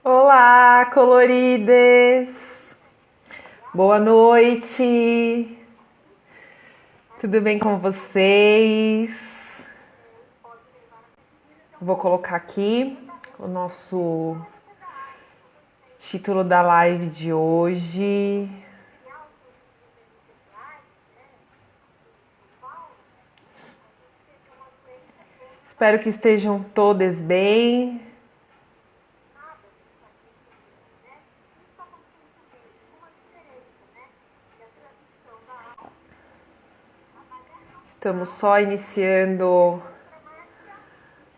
Olá, colorides! Boa noite! Tudo bem com vocês? Vou colocar aqui o nosso título da live de hoje. Espero que estejam todas bem. Estamos só iniciando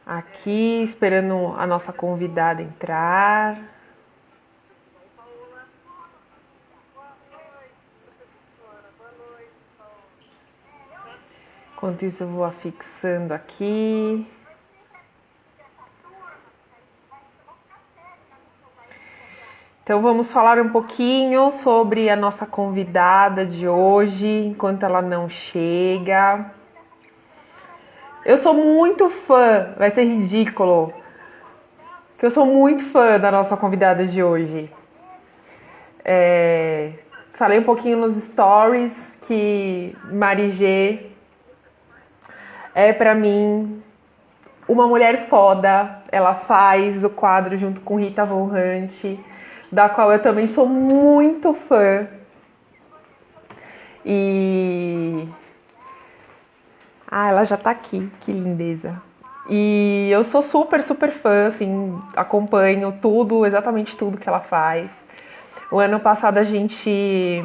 aqui, esperando a nossa convidada entrar. Enquanto isso, eu vou afixando aqui. Então vamos falar um pouquinho sobre a nossa convidada de hoje, enquanto ela não chega. Eu sou muito fã, vai ser ridículo, que eu sou muito fã da nossa convidada de hoje. Falei um pouquinho nos stories que Mari G é pra mim uma mulher foda. Ela faz o quadro junto com Rita Von Hunt, da qual eu também sou muito fã. Ela já tá aqui, que lindeza. E eu sou super, super fã, assim, acompanho tudo, exatamente tudo que ela faz. O ano passado a gente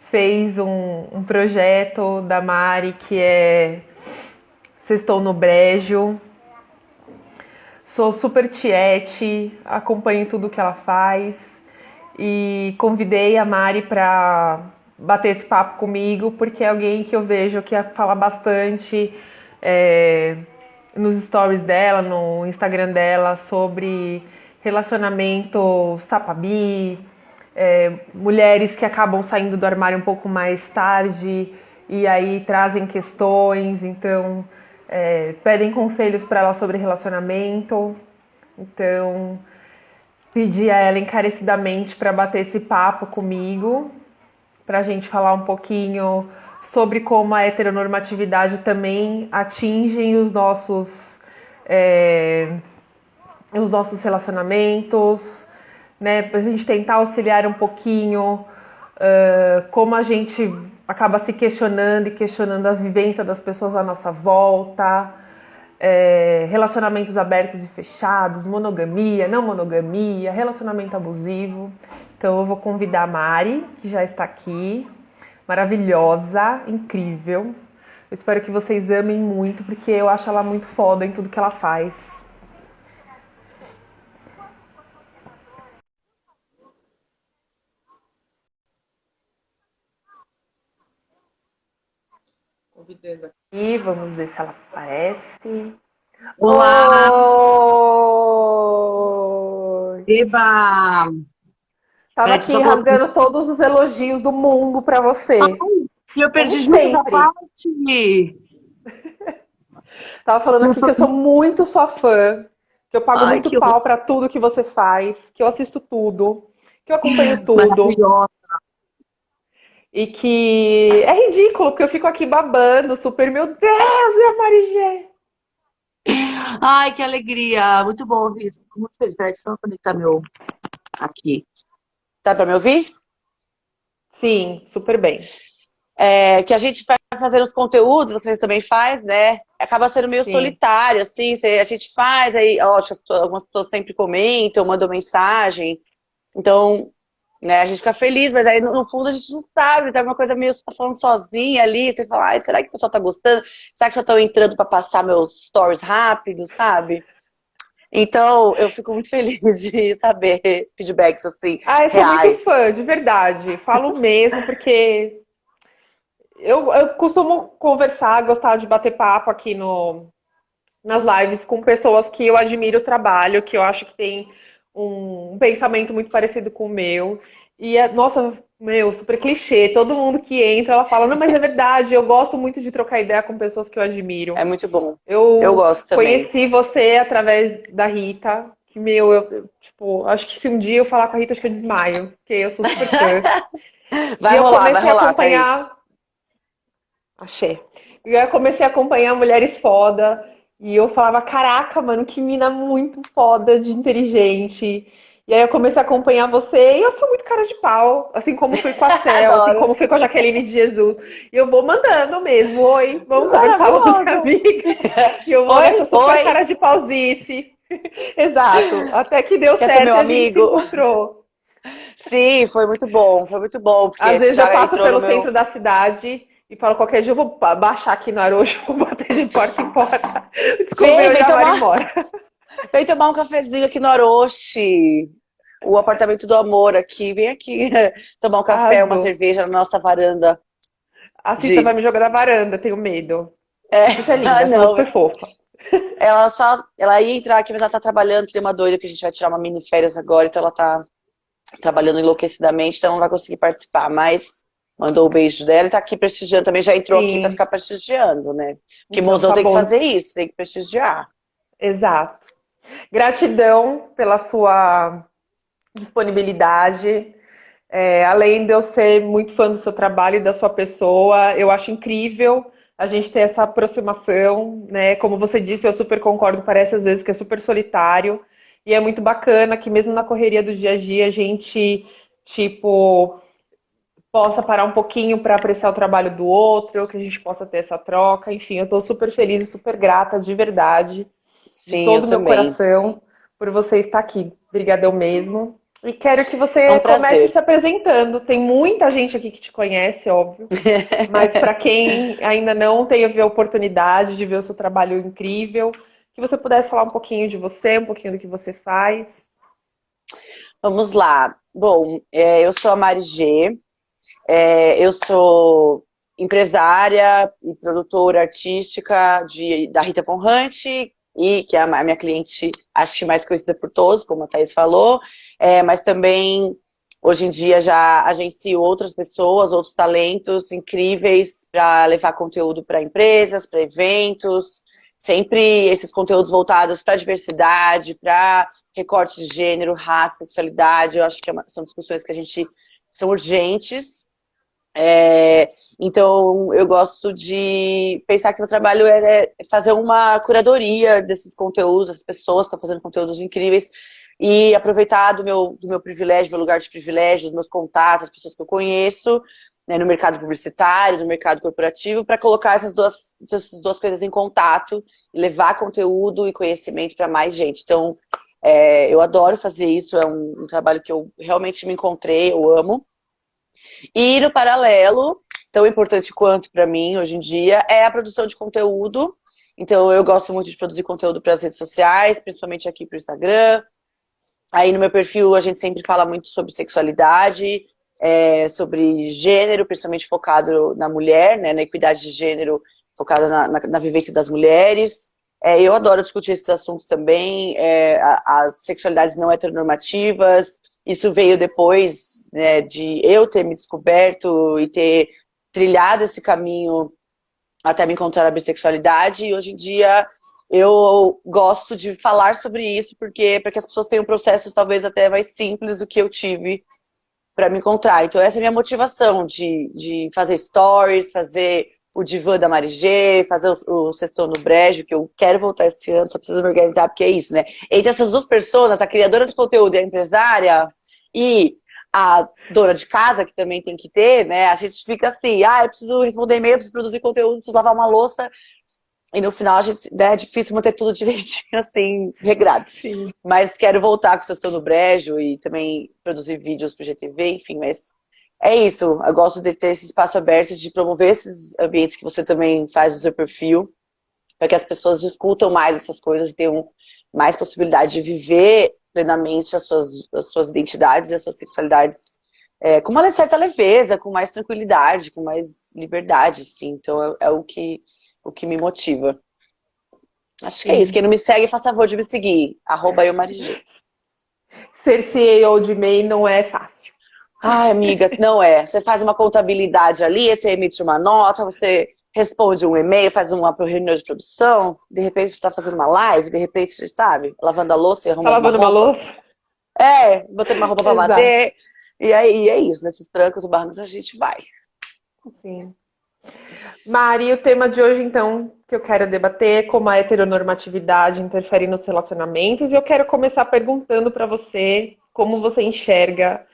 fez um projeto da Mari que é Sextou no Brejo. Sou super tiete, acompanho tudo que ela faz e convidei a Mari para bater esse papo comigo porque é alguém que eu vejo que fala bastante nos stories dela, no Instagram dela sobre relacionamento sapabi, mulheres que acabam saindo do armário um pouco mais tarde e aí trazem questões, então pedem conselhos para ela sobre relacionamento. Então, pedi a ela encarecidamente para bater esse papo comigo, para a gente falar um pouquinho sobre como a heteronormatividade também atinge os nossos relacionamentos, né? Para a gente tentar auxiliar um pouquinho como a gente acaba se questionando e questionando a vivência das pessoas à nossa volta, relacionamentos abertos e fechados, monogamia, não monogamia, relacionamento abusivo. Então eu vou convidar a Mari, que já está aqui, maravilhosa, incrível. Eu espero que vocês amem muito, porque eu acho ela muito foda em tudo que ela faz. Convidando aqui, vamos ver se ela aparece. Olá, Oi! Eba! Tava Peraí, deixa eu aqui só colocar. rasgando todos os elogios do mundo pra você, E eu como perdi de novo a sempre. parte. Tava falando aqui que eu sou muito sua fã, que eu pago Ai, muito que horror. pau pra tudo que você faz, que eu assisto tudo, que eu acompanho tudo. Maravilhosa. E que é ridículo, porque eu fico aqui babando, super, meu Deus, é a Marigê. Ai, que alegria. Muito bom ouvir isso. Fico muito feliz. Peraí, deixa eu só conectar meu aqui. Tá pra me ouvir? Sim, super bem. É, que a gente vai fazer os conteúdos, você também faz, né? Acaba sendo meio Sim. solitário, assim. A gente faz, aí, ó, algumas pessoas sempre comentam, mandam mensagem. Então, né, a gente fica feliz, mas aí no fundo a gente não sabe, tá uma coisa meio, você tá falando sozinha ali, você fala, ai, será que o pessoal tá gostando? Será que só estão entrando pra passar meus stories rápidos, sabe? Então, eu fico muito feliz de saber feedbacks, assim, Ah, eu sou muito reais. fã, de verdade. Falo mesmo, porque eu costumo conversar, gostar de bater papo aqui no, nas lives com pessoas que eu admiro o trabalho, que eu acho que tem um pensamento muito parecido com o meu. E, nossa, meu, super clichê. Todo mundo que entra, ela fala, não, mas é verdade, eu gosto muito de trocar ideia com pessoas que eu admiro. É muito bom. Eu Eu gosto também. conheci você através da Rita, que, meu, tipo, acho que se um dia eu falar com a Rita, acho que eu desmaio, porque eu sou super fã. E eu vai comecei a rolar, Thaís. acompanhar, achei. E eu comecei a acompanhar mulheres foda. E eu falava, caraca, mano, que mina muito foda de inteligente. E aí eu comecei a acompanhar você e eu sou muito cara de pau, assim como fui com a Cel, assim Adoro. como fui com a Jaqueline de Jesus. E eu vou mandando mesmo, oi, vamos conversar, vamos ser Maravilhoso. amigas. E eu vou nessa Oi, super oi. cara de pausice. Exato. Até que deu Quer ser meu certo e a gente se amigo? encontrou. Sim, foi muito bom, Às porque você vezes eu já passo entrou no pelo meu. centro da cidade e falo, qualquer dia eu vou baixar aqui no Arojo, vou bater de porta em porta, descobrir Vem, onde a Mari mora. vem tomar um cafezinho aqui no Orochi. O apartamento do amor aqui. Vem aqui tomar um café, uma Arrasou. cerveja na nossa varanda A Cissa vai de. me jogar da varanda, tenho medo. É, A Cissa é ah, linda, essa é não. super fofa. Ela ia entrar aqui, mas ela tá trabalhando, que deu uma doida que a gente vai tirar uma mini férias agora, então ela tá trabalhando enlouquecidamente, então não vai conseguir participar, mas mandou o beijo dela e tá aqui prestigiando também, já entrou aqui pra Sim, ficar prestigiando, né? Porque então mozão tá tem que bom. fazer isso, tem que prestigiar. Exato. Gratidão pela sua disponibilidade. Além de eu ser muito fã do seu trabalho e da sua pessoa, eu acho incrível a gente ter essa aproximação, né? Como você disse, eu super concordo, parece às vezes que é super solitário. E é muito bacana que mesmo na correria do dia a dia a gente, tipo, possa parar um pouquinho para apreciar o trabalho do outro, que a gente possa ter essa troca. Enfim, eu estou super feliz e super grata, de verdade, de Sim, eu todo o meu também. coração, por você estar aqui. Obrigadão mesmo. E quero que É um você comece se prazer. apresentando. Tem muita gente aqui que te conhece, óbvio. Mas para quem ainda não teve a oportunidade de ver o seu trabalho incrível, que você pudesse falar um pouquinho de você, um pouquinho do que você faz. Vamos lá. Bom, eu sou a Mari G, eu sou empresária e produtora artística da Rita Von Hunt, e que é a minha cliente, acho que mais conhecida por todos, como a Thaís falou, mas também hoje em dia já agencio outras pessoas, outros talentos incríveis para levar conteúdo para empresas, para eventos, sempre esses conteúdos voltados para diversidade, para recorte de gênero, raça, sexualidade. Eu acho que são discussões que a gente são urgentes. Então, eu gosto de pensar que o trabalho é fazer uma curadoria desses conteúdos, as pessoas estão fazendo conteúdos incríveis, e aproveitar do meu privilégio, meu lugar de privilégio, os meus contatos, as pessoas que eu conheço, né, no mercado publicitário, no mercado corporativo, para colocar essas duas coisas em contato e levar conteúdo e conhecimento para mais gente. Então, eu adoro fazer isso, é um trabalho que eu realmente me encontrei, eu amo. E no paralelo, tão importante quanto para mim hoje em dia, é a produção de conteúdo. Então eu gosto muito de produzir conteúdo para as redes sociais, principalmente aqui para o Instagram. Aí no meu perfil a gente sempre fala muito sobre sexualidade, sobre gênero, principalmente focado na mulher, né, na equidade de gênero, focada na vivência das mulheres. Eu adoro discutir esses assuntos também, as sexualidades não heteronormativas. Isso veio depois, né, de eu ter me descoberto e ter trilhado esse caminho até me encontrar a bissexualidade. E hoje em dia eu gosto de falar sobre isso porque para que as pessoas tenham processos talvez até mais simples do que eu tive para me encontrar. Então essa é a minha motivação de fazer stories, fazer o Divã da Mari G, fazer o Sextou no Brejo, que eu quero voltar esse ano, só preciso me organizar, porque é isso, né? Entre essas duas pessoas, a criadora de conteúdo e a empresária, e a dona de casa, que também tem que ter, né? A gente fica assim, eu preciso responder e-mail, preciso produzir conteúdo, preciso lavar uma louça, e no final a gente, né, é difícil manter tudo direitinho, assim, regrado. Sim. Mas quero voltar com o Sextou no Brejo e também produzir vídeos pro GTV, enfim, mas é isso. Eu gosto de ter esse espaço aberto, de promover esses ambientes que você também faz no seu perfil, para que as pessoas discutam mais essas coisas e tenham mais possibilidade de viver plenamente as suas identidades e as suas sexualidades com uma certa leveza, com mais tranquilidade, com mais liberdade, assim. Então é o que me motiva. Acho que é isso. Sim. Quem não me segue, faça favor de me seguir. @eumarigi. Ser CEO de MEI não é fácil. Ai, amiga, não é. Você faz uma contabilidade ali, você emite uma nota, você responde um e-mail, faz uma reunião de produção, de repente você está fazendo uma live, de repente, sabe, lavando a louça e Tá arrumando uma lavando uma roupa. louça? Botando uma roupa para Exato. bater. E aí é isso, nesses trancos e barrancos a gente vai. Sim. Mari, o tema de hoje, então, que eu quero debater é como a heteronormatividade interfere nos relacionamentos, e eu quero começar perguntando para você como você enxerga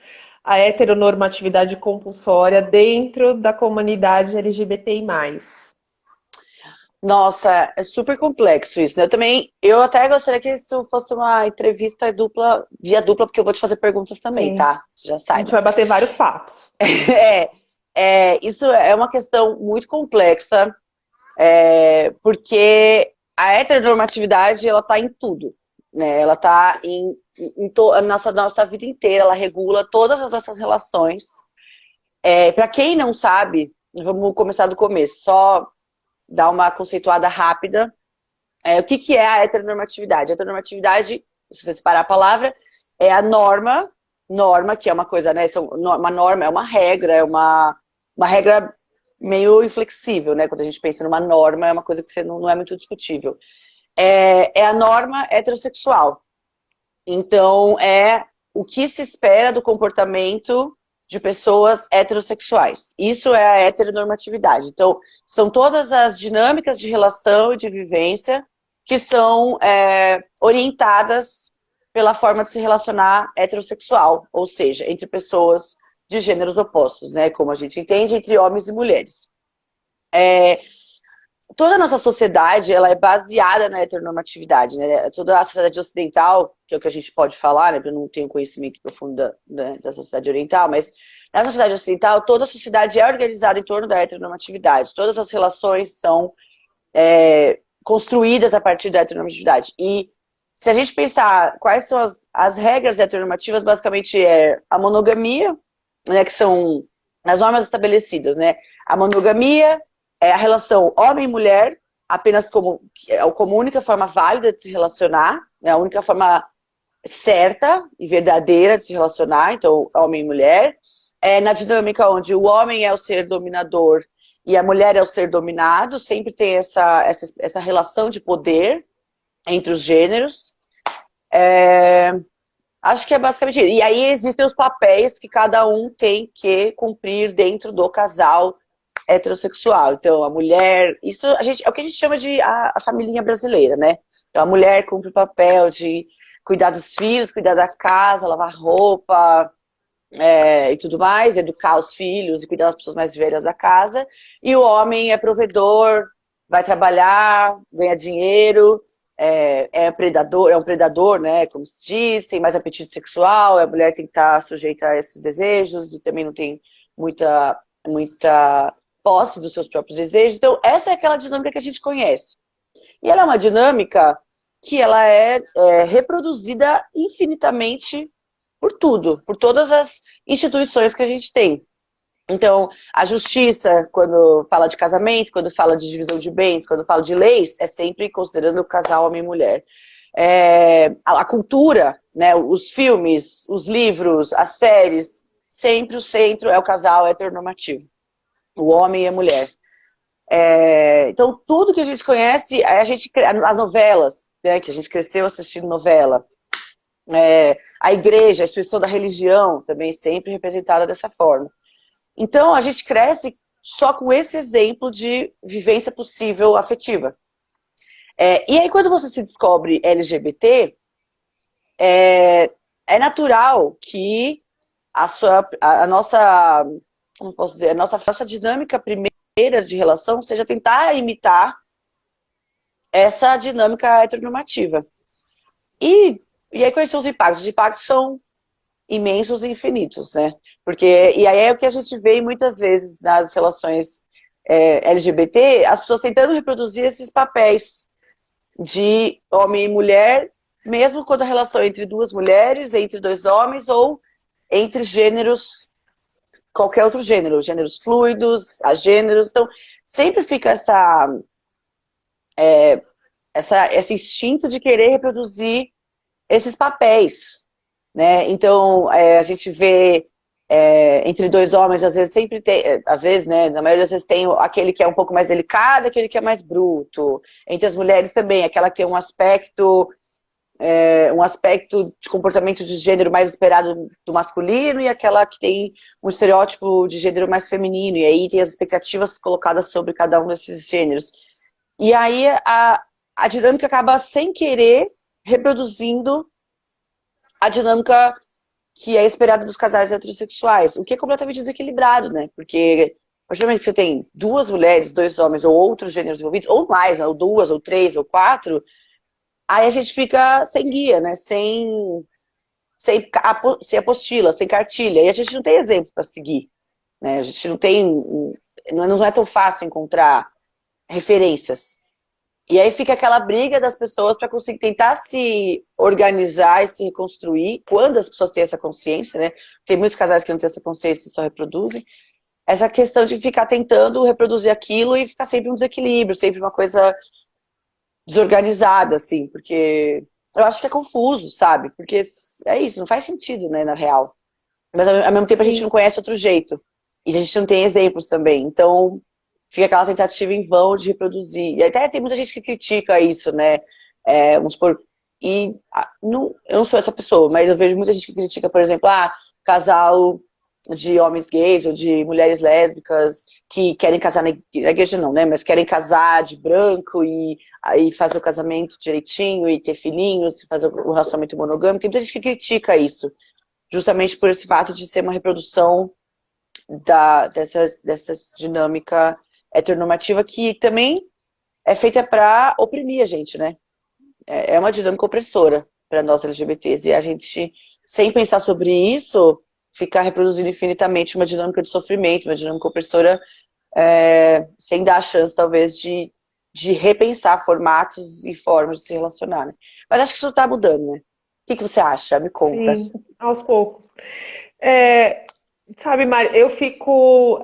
a heteronormatividade compulsória dentro da comunidade LGBTI+. Nossa, é super complexo isso, né? Eu até gostaria que isso fosse uma entrevista dupla, via dupla, porque eu vou te fazer perguntas também, Sim, tá? Você já a gente saiba. vai bater vários papos. Isso é uma questão muito complexa, porque a heteronormatividade, ela tá em tudo, né? Ela tá a nossa vida inteira, ela regula todas as nossas relações. Para quem não sabe, vamos começar do começo, só dar uma conceituada rápida. O que é a heteronormatividade? A heteronormatividade, se você separar a palavra, é a norma, que é uma coisa, né? Uma norma é uma regra meio inflexível, né? Quando a gente pensa numa norma, é uma coisa que não é muito discutível. É a norma heterossexual. Então, é o que se espera do comportamento de pessoas heterossexuais. Isso é a heteronormatividade. Então, são todas as dinâmicas de relação e de vivência que são orientadas pela forma de se relacionar heterossexual, ou seja, entre pessoas de gêneros opostos, né? Como a gente entende, entre homens e mulheres. Toda a nossa sociedade, ela é baseada na heteronormatividade, né? Toda a sociedade ocidental, que é o que a gente pode falar, né? Eu não tenho conhecimento profundo da sociedade oriental, mas na sociedade ocidental, toda a sociedade é organizada em torno da heteronormatividade. Todas as relações são construídas a partir da heteronormatividade. E se a gente pensar quais são as regras heteronormativas, basicamente é a monogamia, né? Que são as normas estabelecidas, né? A monogamia é a relação homem-mulher, apenas como única forma válida de se relacionar, né? A única forma certa e verdadeira de se relacionar, então homem e mulher. Na dinâmica onde o homem é o ser dominador e a mulher é o ser dominado, sempre tem essa relação de poder entre os gêneros. Acho que é basicamente isso. E aí existem os papéis que cada um tem que cumprir dentro do casal heterossexual. Então, a mulher, isso é o que a gente chama de a família brasileira, né? Então, a mulher cumpre o papel de cuidar dos filhos, cuidar da casa, lavar roupa e tudo mais, educar os filhos e cuidar das pessoas mais velhas da casa. E o homem é provedor, vai trabalhar, ganha dinheiro, é um predador, né? Como se diz, tem mais apetite sexual, a mulher tem que estar sujeita a esses desejos e também não tem muita posse dos seus próprios desejos. Então, essa é aquela dinâmica que a gente conhece. E ela é uma dinâmica que ela é reproduzida infinitamente por tudo, por todas as instituições que a gente tem. Então, a justiça, quando fala de casamento, quando fala de divisão de bens, quando fala de leis, é sempre considerando o casal homem e mulher. A cultura, né, os filmes, os livros, as séries, sempre o centro é o casal heteronormativo. O homem e a mulher. Então, tudo que a gente conhece, as novelas, né, que a gente cresceu assistindo novela, a igreja, a instituição da religião, também sempre representada dessa forma. Então, a gente cresce só com esse exemplo de vivência possível afetiva. E aí, quando você se descobre LGBT, é natural que a nossa, como posso dizer, a nossa dinâmica primeira de relação seja tentar imitar essa dinâmica heteronormativa. E aí, quais são os impactos? Os impactos são imensos e infinitos, né? E aí é o que a gente vê muitas vezes nas relações LGBT, as pessoas tentando reproduzir esses papéis de homem e mulher, mesmo quando a relação é entre duas mulheres, entre dois homens ou entre gêneros, qualquer outro gênero, gêneros fluidos, agêneros. Então, sempre fica esse instinto de querer reproduzir esses papéis, né? Então, a gente vê Entre dois homens, às vezes sempre tem, às vezes, né, na maioria das vezes tem aquele que é um pouco mais delicado, aquele que é mais bruto. Entre as mulheres também, aquela que tem um aspecto de comportamento de gênero mais esperado do masculino e aquela que tem um estereótipo de gênero mais feminino. E aí tem as expectativas colocadas sobre cada um desses gêneros. E aí a dinâmica acaba sem querer reproduzindo a dinâmica que é esperada dos casais heterossexuais, o que é completamente desequilibrado, né? Porque, a partir do momento que você tem duas mulheres, dois homens ou outros gêneros envolvidos, ou mais, ou duas, ou três, ou quatro, aí a gente fica sem guia, né? Sem apostila, sem cartilha. E a gente não tem exemplos para seguir, né? A gente não tem. Não é tão fácil encontrar referências. E aí fica aquela briga das pessoas para conseguir tentar se organizar e se reconstruir, quando as pessoas têm essa consciência, né? Tem muitos casais que não têm essa consciência e só reproduzem. Essa questão de ficar tentando reproduzir aquilo e ficar sempre um desequilíbrio, sempre uma coisa desorganizada, assim, porque eu acho que é confuso, sabe? Porque é isso, não faz sentido, né, na real. Mas ao mesmo tempo a gente Sim. não conhece outro jeito. E a gente não tem exemplos também. Então, fica aquela tentativa em vão de reproduzir. E até tem muita gente que critica isso, né? Vamos supor, eu não sou essa pessoa, mas eu vejo muita gente que critica, por exemplo, casal de homens gays ou de mulheres lésbicas que querem casar na igreja não, né? Mas querem casar de branco e aí fazer o casamento direitinho e ter filhinhos, e fazer o relacionamento monogâmico. Tem muita gente que critica isso, justamente por esse fato de ser uma reprodução dessa dinâmica heteronormativa que também é feita para oprimir a gente, né? É uma dinâmica opressora para nós LGBTs. E a gente, sem pensar sobre isso, ficar reproduzindo infinitamente uma dinâmica de sofrimento, uma dinâmica opressora, sem dar a chance, talvez, de repensar formatos e formas de se relacionar, né? Mas acho que isso está mudando, né? O que você acha? Me conta. Sim, aos poucos. É, sabe, Mari, eu fico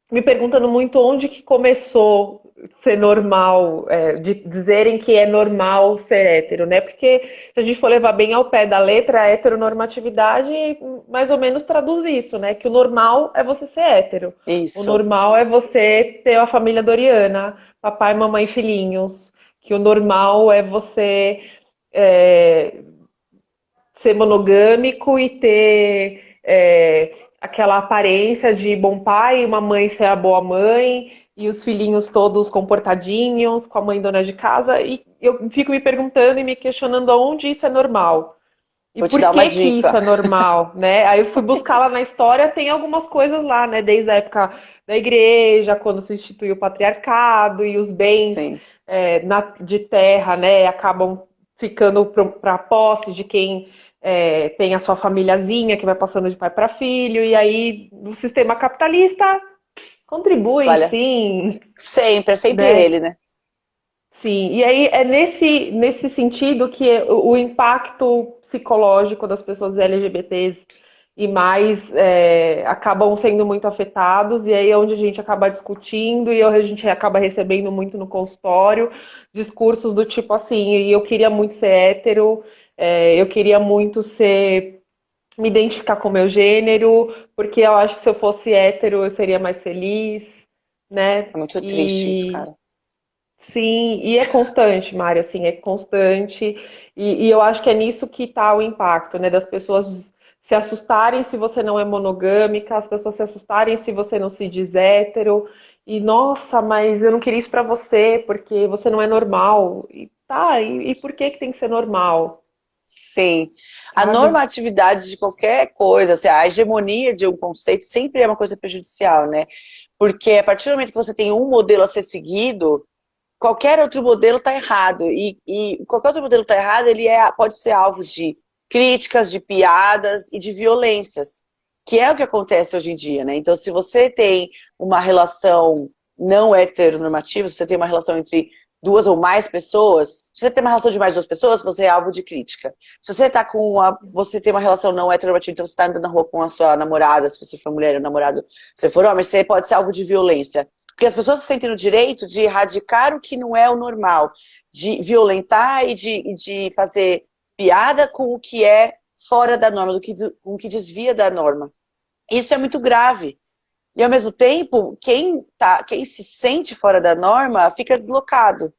me perguntando muito onde que começou ser normal, de dizerem que é normal ser hétero, né? Porque se a gente for levar bem ao pé da letra, a heteronormatividade mais ou menos traduz isso, né? Que o normal é você ser hétero. O Isso. normal é você ter a família Doriana, papai, mamãe, filhinhos. Que o normal é você é, ser monogâmico e ter aquela aparência de bom pai, uma mãe ser a boa mãe, e os filhinhos todos comportadinhos, com a mãe dona de casa, e eu fico me perguntando e me questionando aonde isso é normal. E Vou te por dar uma que isso dica. é normal, né? Aí eu fui buscar lá na história, tem algumas coisas lá, né? Desde a época da igreja, quando se instituiu o patriarcado e os bens Sim. de terra, né? Acabam ficando para a posse de quem tem a sua famíliazinha, que vai passando de pai para filho. E aí o sistema capitalista contribui, Olha, sim, sempre, é sempre né? ele, né? Sim, e aí é nesse sentido que o impacto psicológico das pessoas LGBTs e mais acabam sendo muito afetados, e aí é onde a gente acaba discutindo e a gente acaba recebendo muito no consultório discursos do tipo assim, e eu queria muito ser hétero, eu queria muito me identificar com o meu gênero, porque eu acho que se eu fosse hétero eu seria mais feliz, né? É muito triste isso, E cara. sim, e é constante, Mari, assim, é constante, e eu acho que é nisso que está o impacto, né, das pessoas se assustarem se você não é monogâmica, as pessoas se assustarem se você não se diz hétero, e nossa, mas eu não queria isso pra você, porque você não é normal, e tá, e por que que tem que ser normal, Sim. A sabe? normatividade de qualquer coisa, assim, a hegemonia de um conceito sempre é uma coisa prejudicial, né? Porque a partir do momento que você tem um modelo a ser seguido, qualquer outro modelo está errado. E qualquer outro modelo está errado, ele pode ser alvo de críticas, de piadas e de violências, que é o que acontece hoje em dia, né? Então, se você tem uma relação não heteronormativa, se você tem uma relação entre duas ou mais pessoas, se você tem uma relação de mais duas pessoas, você é alvo de crítica. Se você tá você tem uma relação não heteronormativa, então você está andando na rua com a sua namorada, se você for mulher ou namorado, se você for homem, você pode ser alvo de violência. Porque as pessoas se sentem no direito de erradicar o que não é o normal, de violentar e de fazer piada com o que é fora da norma, com que desvia da norma. Isso é muito grave. E, ao mesmo tempo, quem se sente fora da norma fica deslocado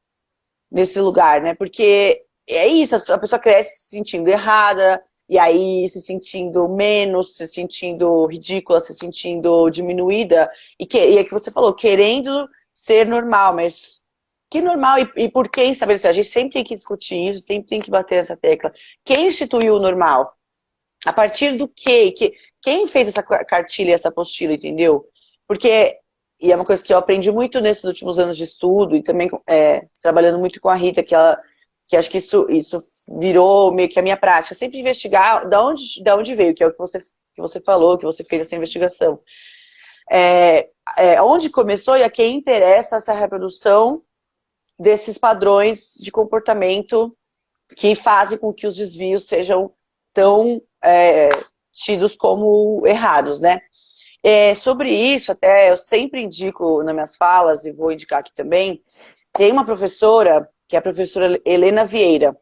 nesse lugar, né? Porque é isso, a pessoa cresce se sentindo errada, e aí se sentindo menos, se sentindo ridícula, se sentindo diminuída. E é que você falou, querendo ser normal, mas que normal? E por que estabelecer? A gente sempre tem que discutir isso, sempre tem que bater nessa tecla. Quem instituiu o normal? A partir do quê? Quem fez essa cartilha, essa apostila, entendeu? Porque, e é uma coisa que eu aprendi muito nesses últimos anos de estudo, e também trabalhando muito com a Rita, que acho que isso virou meio que a minha prática, sempre investigar da onde veio, que é o que você falou, que você fez essa investigação. Onde começou e a quem interessa essa reprodução desses padrões de comportamento que fazem com que os desvios sejam tão tidos como errados, né? Sobre isso, até eu sempre indico nas minhas falas, e vou indicar aqui também, tem uma professora, que é a professora Helena Vieira.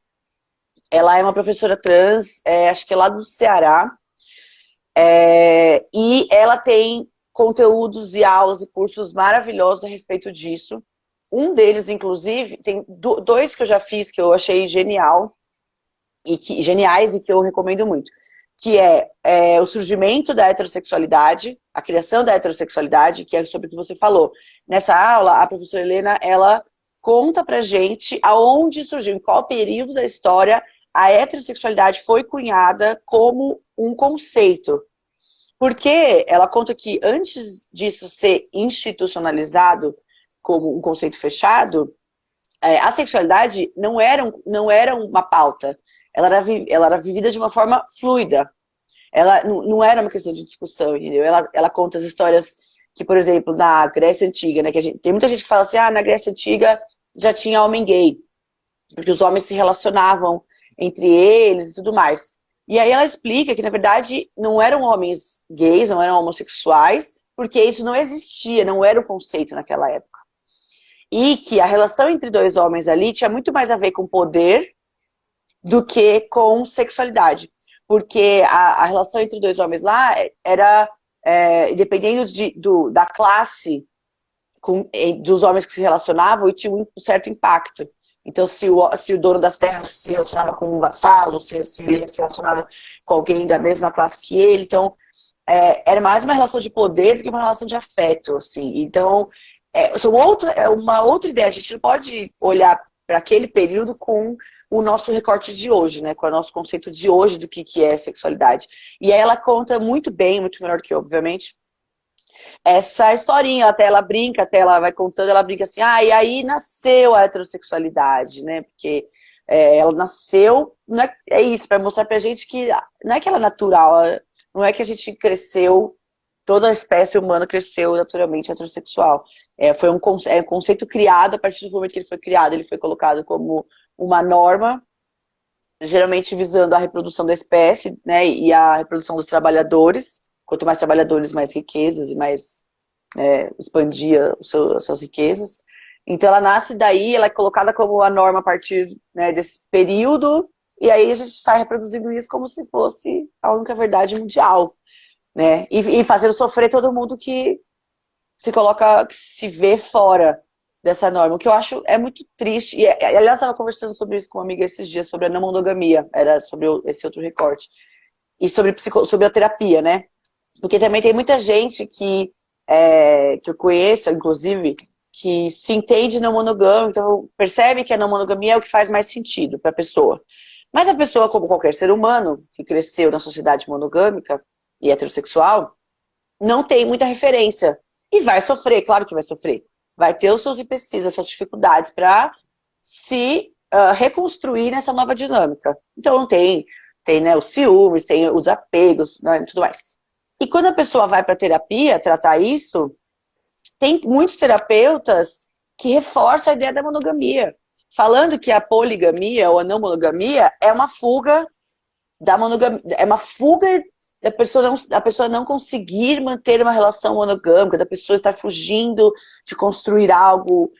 Ela é uma professora trans, acho que é lá do Ceará, e ela tem conteúdos e aulas e cursos maravilhosos a respeito disso. Um deles, inclusive, tem dois que eu já fiz que eu achei geniais e que eu recomendo muito, que é o surgimento da heterossexualidade, a criação da heterossexualidade, que é sobre o que você falou. Nessa aula, a professora Helena, ela conta pra gente aonde surgiu, em qual período da história a heterossexualidade foi cunhada como um conceito. Porque ela conta que antes disso ser institucionalizado como um conceito fechado, a sexualidade não era uma pauta. Ela era vivida de uma forma fluida. Ela não era uma questão de discussão, entendeu? Ela conta as histórias que, por exemplo, na Grécia Antiga, né? Tem muita gente que fala assim, na Grécia Antiga já tinha homem gay, porque os homens se relacionavam entre eles e tudo mais. E aí ela explica que, na verdade, não eram homens gays, não eram homossexuais, porque isso não existia, não era o conceito naquela época. E que a relação entre dois homens ali tinha muito mais a ver com poder do que com sexualidade. Porque a relação entre dois homens lá era, dependendo da classe dos homens que se relacionavam, e tinha um certo impacto. Então, se o dono das terras se relacionava com um vassalo, se ele se relacionava com alguém da mesma classe que ele, então, era mais uma relação de poder do que uma relação de afeto, assim. Então, uma outra ideia. A gente não pode olhar para aquele período com o nosso recorte de hoje, né? Com o nosso conceito de hoje do que é sexualidade. E aí ela conta muito bem, muito melhor que eu, obviamente, essa historinha. Até ela brinca, até ela vai contando, ela brinca assim, e aí nasceu a heterossexualidade, né? Porque ela nasceu, não é isso, para mostrar pra gente que não é que ela é natural, não é que a gente cresceu, toda a espécie humana cresceu naturalmente heterossexual. Foi um conceito criado. A partir do momento que ele foi criado, ele foi colocado como uma norma, geralmente visando a reprodução da espécie, né, e a reprodução dos trabalhadores. Quanto mais trabalhadores, mais riquezas, e mais expandia as suas riquezas. Então ela nasce daí, ela é colocada como a norma a partir, né, desse período, e aí a gente está reproduzindo isso como se fosse a única verdade mundial, né? E fazendo sofrer todo mundo que se vê fora dessa norma, o que eu acho muito triste. E, aliás, estava conversando sobre isso com uma amiga esses dias, sobre a não monogamia, era sobre esse outro recorte, e sobre a terapia, né? Porque também tem muita gente que eu conheço, inclusive, que se entende não monogâmico, então percebe que a não monogamia é o que faz mais sentido para a pessoa. Mas a pessoa, como qualquer ser humano que cresceu na sociedade monogâmica e heterossexual, não tem muita referência. E vai sofrer, claro que vai sofrer. Vai ter os seus empecilhos, as suas dificuldades para se reconstruir nessa nova dinâmica. Então tem né, os ciúmes, tem os apegos, né, e tudo mais. E quando a pessoa vai para terapia tratar isso, tem muitos terapeutas que reforçam a ideia da monogamia, falando que a poligamia ou a não monogamia é uma fuga da monogamia, é uma fuga da pessoa não conseguir manter uma relação monogâmica, da pessoa estar fugindo de construir algo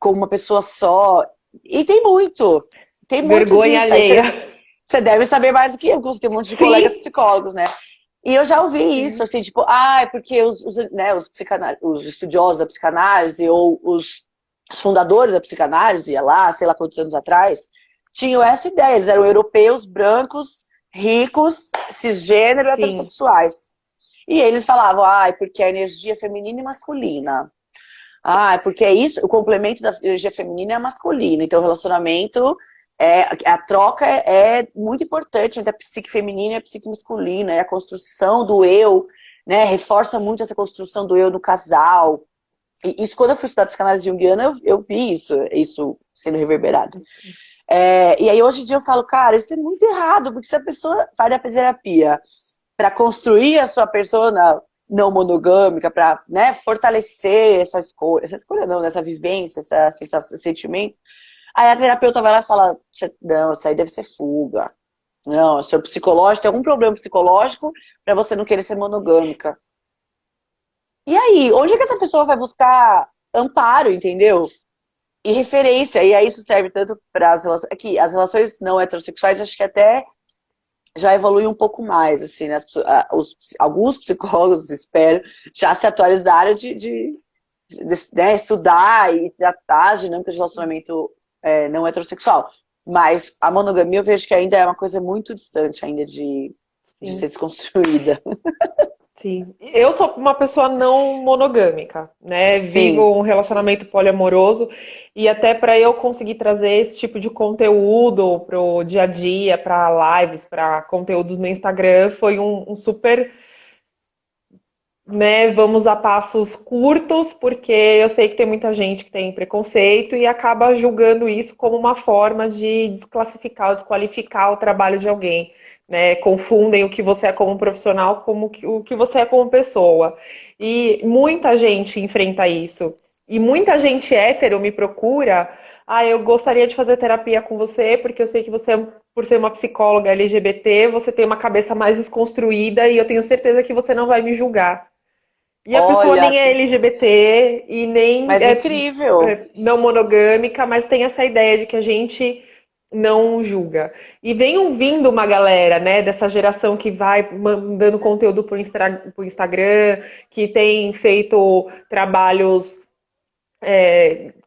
com uma pessoa só. E tem muito vergonha disso. alheia. Você deve saber mais do que eu, porque você tem um monte de Sim, colegas psicólogos, né? E eu já ouvi isso, sim, assim, tipo, é porque né, os estudiosos da psicanálise ou os fundadores da psicanálise, lá, sei lá quantos anos atrás, tinham essa ideia. Eles eram europeus, brancos, ricos, cisgênero e sim, heterossexuais. E eles falavam, porque a energia feminina e masculina. Porque é isso, o complemento da energia feminina é masculina. Então, o relacionamento, a troca é muito importante entre a psique feminina e a psique masculina. É a construção do eu, né? Reforça muito essa construção do eu no casal. E isso, quando eu fui estudar psicanálise junguiana, eu vi isso sendo reverberado. E aí, hoje em dia, eu falo, cara, isso é muito errado, porque se a pessoa vai na terapia para construir a sua persona não monogâmica, para, né, fortalecer essa escolha não, essa vivência, esse sentimento. Aí a terapeuta vai lá e fala, não, isso aí deve ser fuga. Não, seu psicológico, tem algum problema psicológico para você não querer ser monogâmica. E aí, onde é que essa pessoa vai buscar amparo, entendeu? E referência, e aí isso serve tanto para as relações, aqui, as relações não heterossexuais, acho que até já evolui um pouco mais, assim, né? Alguns psicólogos, espero, já se atualizaram né, estudar e tratar as dinâmicas de relacionamento não heterossexual. Mas a monogamia eu vejo que ainda é uma coisa muito distante ainda de ser sim. desconstruída. Sim, eu sou uma pessoa não monogâmica, né? Vivo Sim. um relacionamento poliamoroso e até para eu conseguir trazer esse tipo de conteúdo pro dia a dia, para lives, para conteúdos no Instagram, foi um super, né? Vamos a passos curtos, porque eu sei que tem muita gente que tem preconceito e acaba julgando isso como uma forma de desclassificar, desqualificar o trabalho de alguém, né? Confundem o que você é como profissional como o que você é como pessoa. E muita gente enfrenta isso. E muita gente hétero me procura. Eu gostaria de fazer terapia com você, porque eu sei que você, por ser uma psicóloga LGBT, você tem uma cabeça mais desconstruída e eu tenho certeza que você não vai me julgar. E a pessoa Olha, nem é LGBT e nem mas incrível. é não monogâmica, mas tem essa ideia de que a gente não julga. E vem vindo uma galera, né, dessa geração que vai mandando conteúdo por Instagram, que tem feito trabalhos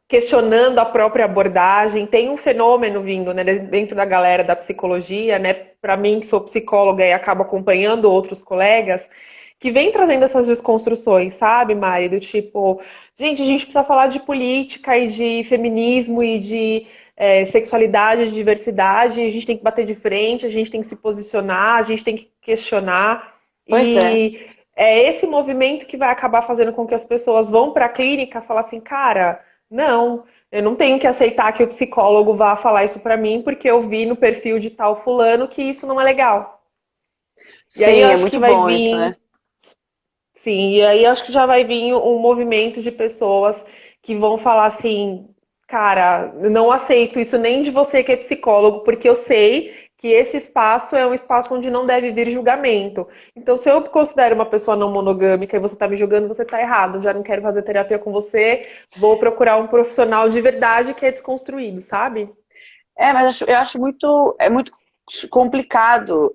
questionando a própria abordagem. Tem um fenômeno vindo, né, dentro da galera da psicologia, né, para mim que sou psicóloga e acabo acompanhando outros colegas, que vem trazendo essas desconstruções, sabe, Mari? Do tipo, gente, a gente precisa falar de política e de feminismo e de sexualidade, de diversidade, a gente tem que bater de frente, a gente tem que se posicionar, a gente tem que questionar. Pois é. E é esse movimento que vai acabar fazendo com que as pessoas vão para a clínica e falar assim, cara, não, eu não tenho que aceitar que o psicólogo vá falar isso para mim porque eu vi no perfil de tal fulano que isso não é legal. E aí eu Sim, é acho que muito vai bom isso, vir, né? sim, e aí eu acho que já vai vir um movimento de pessoas que vão falar assim, cara, eu não aceito isso nem de você que é psicólogo, porque eu sei que esse espaço é um espaço onde não deve vir julgamento. Então, se eu considero uma pessoa não monogâmica e você tá me julgando, você tá errado. Já não quero fazer terapia com você, vou procurar um profissional de verdade que é desconstruído, sabe? Mas eu acho muito complicado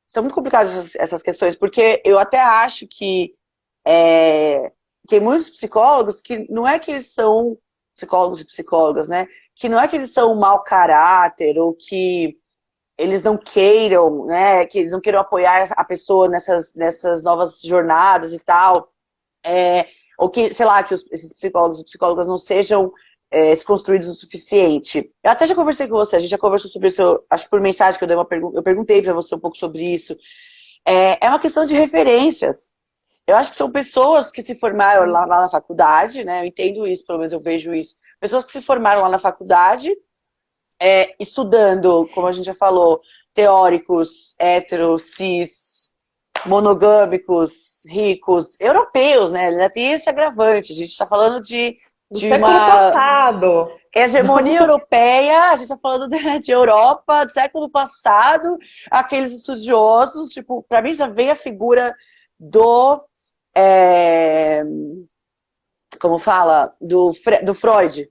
são muito complicadas essas questões, porque eu até acho que tem muitos psicólogos que não é que eles são psicólogos e psicólogas, né? Que não é que eles são um mau caráter ou que eles não queiram, né? Que eles não queiram apoiar a pessoa nessas novas jornadas e tal. Ou que, sei lá, que esses psicólogos e psicólogas não sejam se construídos o suficiente. Eu até já conversei com você, a gente já conversou sobre isso, acho que por mensagem que eu dei eu perguntei para você um pouco sobre isso. É uma questão de referências. Eu acho que são pessoas que se formaram lá na faculdade, né? Eu entendo isso, pelo menos eu vejo isso. Pessoas que se formaram lá na faculdade, estudando, como a gente já falou, teóricos, héteros, cis, monogâmicos, ricos, europeus, né? Ainda tem esse agravante. A gente está falando Do de século uma passado. hegemonia europeia, a gente está falando de Europa, do século passado, aqueles estudiosos, tipo, para mim já vem a figura do como fala, do Freud,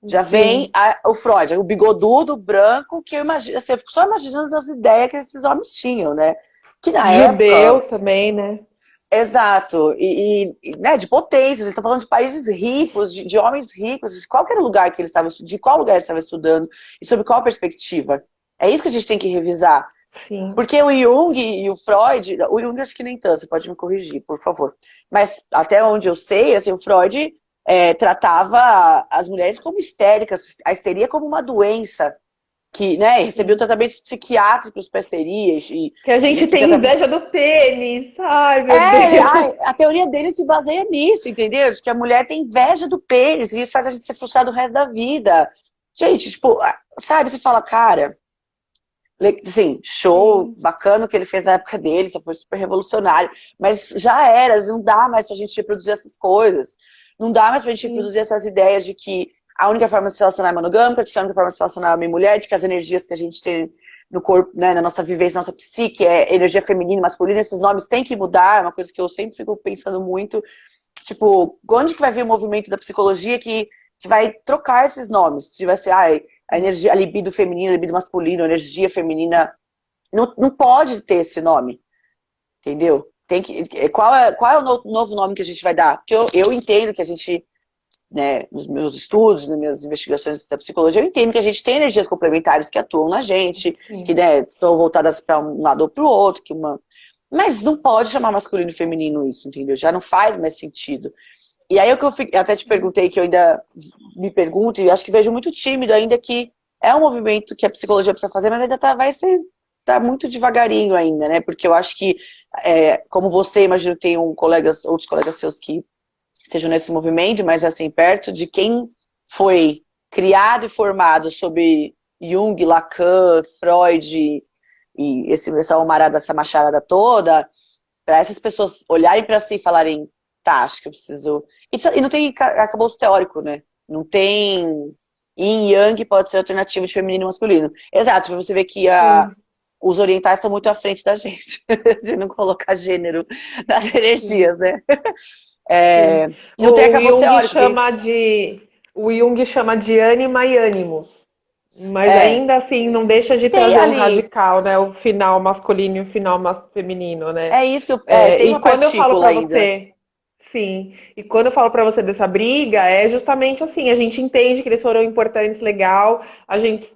Já vem Sim. o Freud, o bigodudo branco, que eu imagino, assim, eu fico só imaginando as ideias que esses homens tinham, né? Que na época, Judeu também, né? exato, né, de potências, ele tá falando de países ricos, de homens ricos, de qual que era o lugar que ele estava, de qual lugar ele estava estudando e sobre qual perspectiva. É isso que a gente tem que revisar. Sim. Porque o Jung e o Freud, o Jung acho que nem tanto, você pode me corrigir, por favor. Mas até onde eu sei, assim, o Freud tratava as mulheres como histéricas, a histeria como uma doença, que, né, recebia Sim. tratamentos psiquiátricos para histerias Que a gente e tem tratamento. inveja do pênis. Ai, meu Deus. A teoria dele se baseia nisso, entendeu? De que a mulher tem inveja do pênis e isso faz a gente ser frustrado o resto da vida. Gente, tipo, sabe, você fala, cara, assim, show, Sim. bacana o que ele fez na época dele, só foi super revolucionário, mas já era, não dá mais pra gente reproduzir essas coisas. Não dá mais pra gente Sim. reproduzir essas ideias de que a única forma de se relacionar é monogâmica, de que a única forma de se relacionar é homem e mulher, de que as energias que a gente tem no corpo, né, na nossa vivência, na nossa psique, é energia feminina e masculina, esses nomes têm que mudar, é uma coisa que eu sempre fico pensando muito, tipo, onde que vai vir o movimento da psicologia que vai trocar esses nomes? Se vai ser, a energia, a libido feminina, a libido masculino, a energia feminina. Não pode ter esse nome, entendeu? Tem que, qual é o novo nome que a gente vai dar? Porque eu entendo que a gente, né, nos meus estudos, nas minhas investigações da psicologia, eu entendo que a gente tem energias complementares que atuam na gente, que, Sim. né, estão voltadas para um lado ou para o outro, mas não pode chamar masculino e feminino isso, entendeu? Já não faz mais sentido. E aí até te perguntei, que eu ainda me pergunto, e acho que vejo muito tímido ainda, que é um movimento que a psicologia precisa fazer, mas ainda tá muito devagarinho ainda, né? Porque eu acho que, como você, imagino que tem outros colegas seus que estejam nesse movimento, mas assim, perto de quem foi criado e formado sobre Jung, Lacan, Freud e essa macharada toda, para essas pessoas olharem para si e falarem, tá, acho que eu preciso. E não tem arcabouço teórico, né? Não tem. Yin e Yang pode ser alternativa de feminino e masculino. Exato, pra você ver que Sim. os orientais estão muito à frente da gente, de não colocar gênero nas Sim. energias, né? Sim. E não tem O arcabouço Jung teórico. chama de o Jung chama de ânima e ânimos. Mas É, ainda assim não deixa de tem trazer um ali. radical, né? O final masculino e o final feminino, né? É isso que tem E uma quando eu falo partícula pra ainda. você, sim, e quando eu falo pra você dessa briga, é justamente assim, a gente entende que eles foram importantes, legal, a gente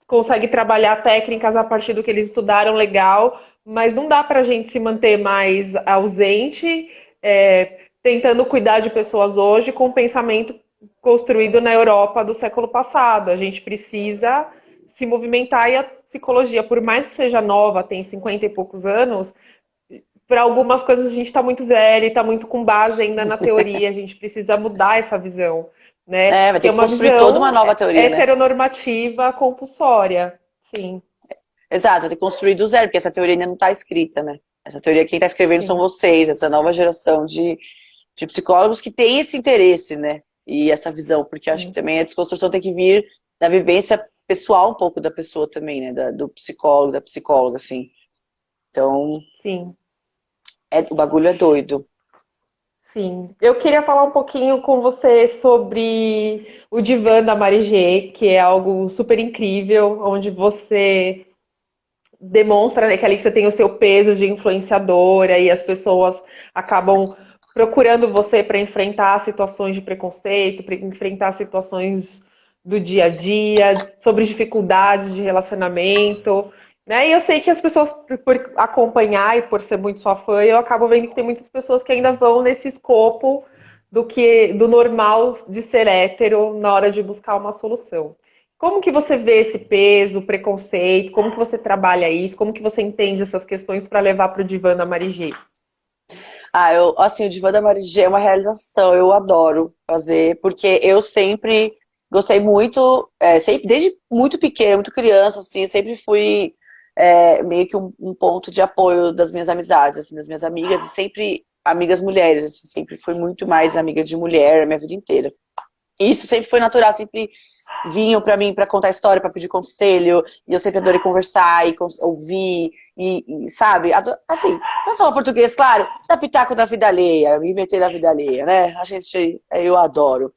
consegue trabalhar técnicas a partir do que eles estudaram, legal, mas não dá pra gente se manter mais ausente, tentando cuidar de pessoas hoje com o pensamento construído na Europa do século passado. A gente precisa se movimentar e a psicologia, por mais que seja nova, tem 50 e poucos anos, para algumas coisas a gente está muito velho, está muito com base ainda na teoria, a gente precisa mudar essa visão, né? Vai Que ter é que uma construir toda uma visão nova teoria, né? heteronormativa compulsória. Sim, Exato, tem que construir do zero, porque essa teoria ainda não está escrita, né? Essa teoria quem está escrevendo são sim, vocês, essa nova geração de psicólogos que tem esse interesse, né? E essa visão, porque acho que sim, também a desconstrução tem que vir da vivência pessoal um pouco da pessoa também, né? Do psicólogo, da psicóloga, assim. Então, sim. o bagulho é doido. Sim, eu queria falar um pouquinho com você sobre o divã da Marie, que é algo super incrível, onde você demonstra, né, que ali você tem o seu peso de influenciadora e as pessoas acabam procurando você para enfrentar situações de preconceito, para enfrentar situações do dia a dia, sobre dificuldades de relacionamento, né? E eu sei que as pessoas, por acompanhar e por ser muito sua fã, eu acabo vendo que tem muitas pessoas que ainda vão nesse escopo do normal de ser hétero na hora de buscar uma solução. Como que você vê esse peso, preconceito? Como que você trabalha isso? Como que você entende essas questões para levar para o divã da Marigê? Assim, o Divã da Marigê é uma realização, eu adoro fazer, porque eu sempre gostei muito, sempre, desde muito pequena, muito criança, assim, eu sempre fui meio que um ponto de apoio das minhas amizades, assim, das minhas amigas, e sempre amigas mulheres, assim, sempre fui muito mais amiga de mulher a minha vida inteira. E isso sempre foi natural, sempre vinham pra mim pra contar história, pra pedir conselho, e eu sempre adorei conversar e ouvir, sabe, assim, pra falar português, claro, dar pitaco da vida alheia, me meter na vida alheia, né? Eu adoro.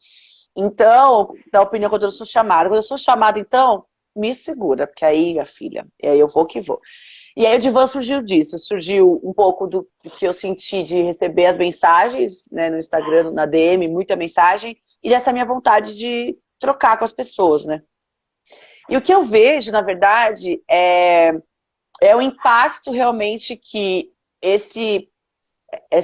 Então, da opinião quando eu sou chamada. Quando eu sou chamada, então, me segura, porque aí, minha filha, e aí eu vou que vou. E aí o divã surgiu disso, surgiu um pouco do que eu senti de receber as mensagens, né, no Instagram, na DM, muita mensagem, e dessa minha vontade de trocar com as pessoas, né? E o que eu vejo, na verdade, é o impacto realmente que esse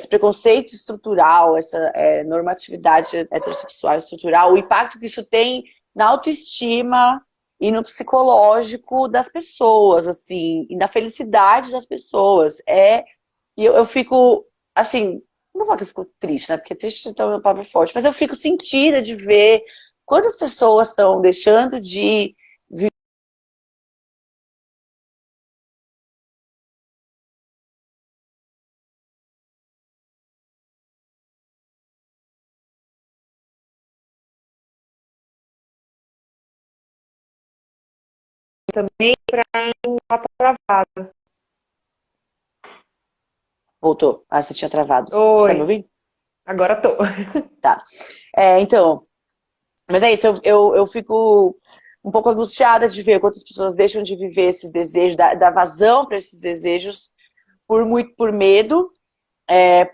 preconceito estrutural, essa normatividade heterossexual estrutural, o impacto que isso tem na autoestima e no psicológico das pessoas, assim, e na felicidade das pessoas. E eu fico, assim, não vou falar que eu fico triste, né? Porque triste então é uma palavra forte, mas eu fico sentida de ver quantas pessoas estão deixando de Também para estar travada. Voltou. Ah, você tinha travado. Você tá me Oi, ouvindo? agora tô. Tá. Então, mas é isso, eu fico um pouco angustiada de ver quantas pessoas deixam de viver esses desejos, dar vazão para esses desejos por medo,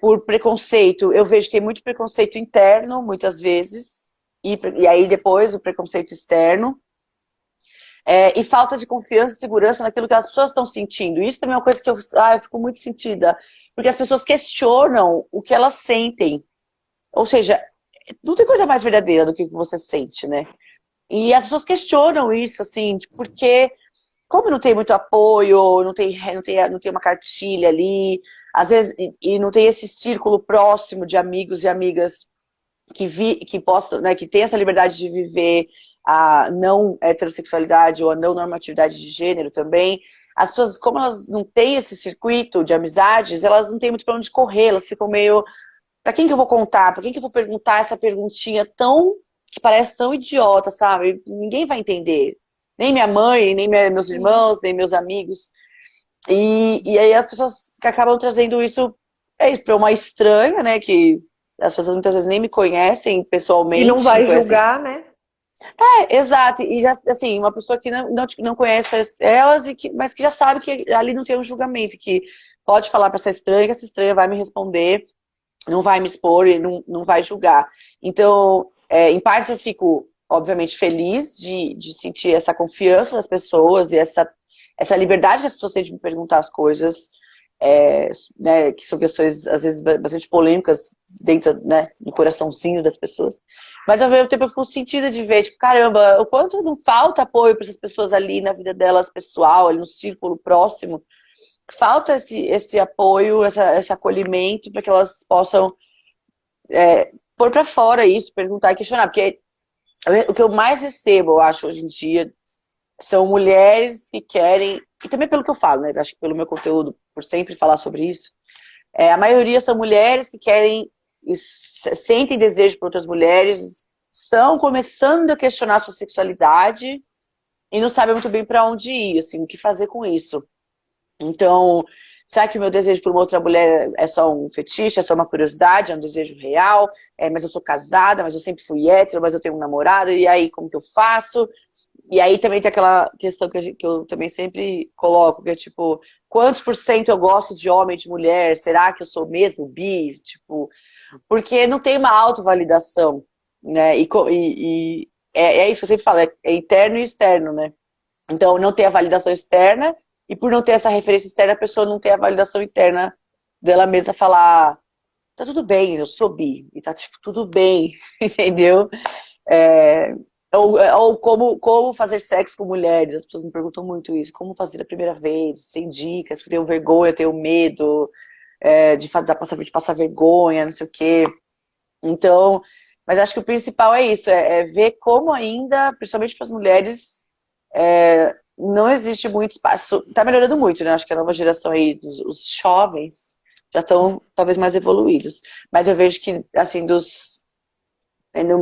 por preconceito. Eu vejo que tem muito preconceito interno, muitas vezes, e aí depois o preconceito externo. E falta de confiança e segurança naquilo que as pessoas estão sentindo. Isso também é uma coisa que eu fico muito sentida, porque as pessoas questionam o que elas sentem. Ou seja, não tem coisa mais verdadeira do que o que você sente, né? E as pessoas questionam isso, assim, porque como não tem muito apoio, não tem uma cartilha ali, às vezes, e não tem esse círculo próximo de amigos e amigas que possam, né, que tem essa liberdade de viver a não heterossexualidade ou a não normatividade de gênero também. As pessoas, como elas não têm esse circuito de amizades, elas não têm muito para onde correr, elas ficam meio. Para quem que eu vou contar? Para quem que eu vou perguntar essa perguntinha tão que parece tão idiota, sabe? Ninguém vai entender. Nem minha mãe, nem meus Sim. irmãos, nem meus amigos. E aí as pessoas que acabam trazendo isso, para uma estranha, né? Que as pessoas muitas vezes nem me conhecem E não pessoalmente, não vai conhecem. julgar, né? Exato, e já, assim, uma pessoa que não conhece elas, mas que já sabe que ali não tem um julgamento, que pode falar para essa estranha vai me responder, não vai me expor e não vai julgar. Então, em parte eu fico, obviamente, feliz de sentir essa confiança das pessoas e essa liberdade que as pessoas têm de me perguntar as coisas, né, que são questões, às vezes, bastante polêmicas dentro, né, do coraçãozinho das pessoas. Mas ao mesmo tempo eu fico sentida de ver, tipo, caramba, o quanto não falta apoio para essas pessoas ali na vida delas pessoal, ali no círculo próximo, falta esse apoio, esse acolhimento para que elas possam pôr para fora isso, perguntar e questionar. Porque o que eu mais recebo, eu acho, hoje em dia, são mulheres que querem, e também pelo que eu falo, né? Acho que pelo meu conteúdo, por sempre falar sobre isso, a maioria são mulheres que querem, sentem desejo por outras mulheres, estão começando a questionar sua sexualidade e não sabem muito bem para onde ir, assim, o que fazer com isso. Então, será que o meu desejo por uma outra mulher é só um fetiche, é só uma curiosidade, é um desejo real? Mas eu sou casada, mas eu sempre fui hétero, mas eu tenho um namorado, e aí como que eu faço? E aí também tem aquela questão que eu também sempre coloco, que é tipo, quantos por cento eu gosto de homem e de mulher? Será que eu sou mesmo bi? Tipo, porque não tem uma autovalidação, né? E é isso que eu sempre falo, é interno e externo, né? Então, não ter a validação externa, e por não ter essa referência externa, a pessoa não tem a validação interna dela mesma falar, tá tudo bem, eu sou bi, e tá tipo, tudo bem, entendeu? É, ou como fazer sexo com mulheres, as pessoas me perguntam muito isso, como fazer a primeira vez, sem dicas, porque eu tenho vergonha, eu tenho medo de passar vergonha, não sei o quê. Então, mas acho que o principal é isso, é ver como ainda, principalmente para as mulheres, não existe muito espaço. Tá melhorando muito, né? Acho que a nova geração aí, os jovens, já estão talvez mais evoluídos. Mas eu vejo que, assim,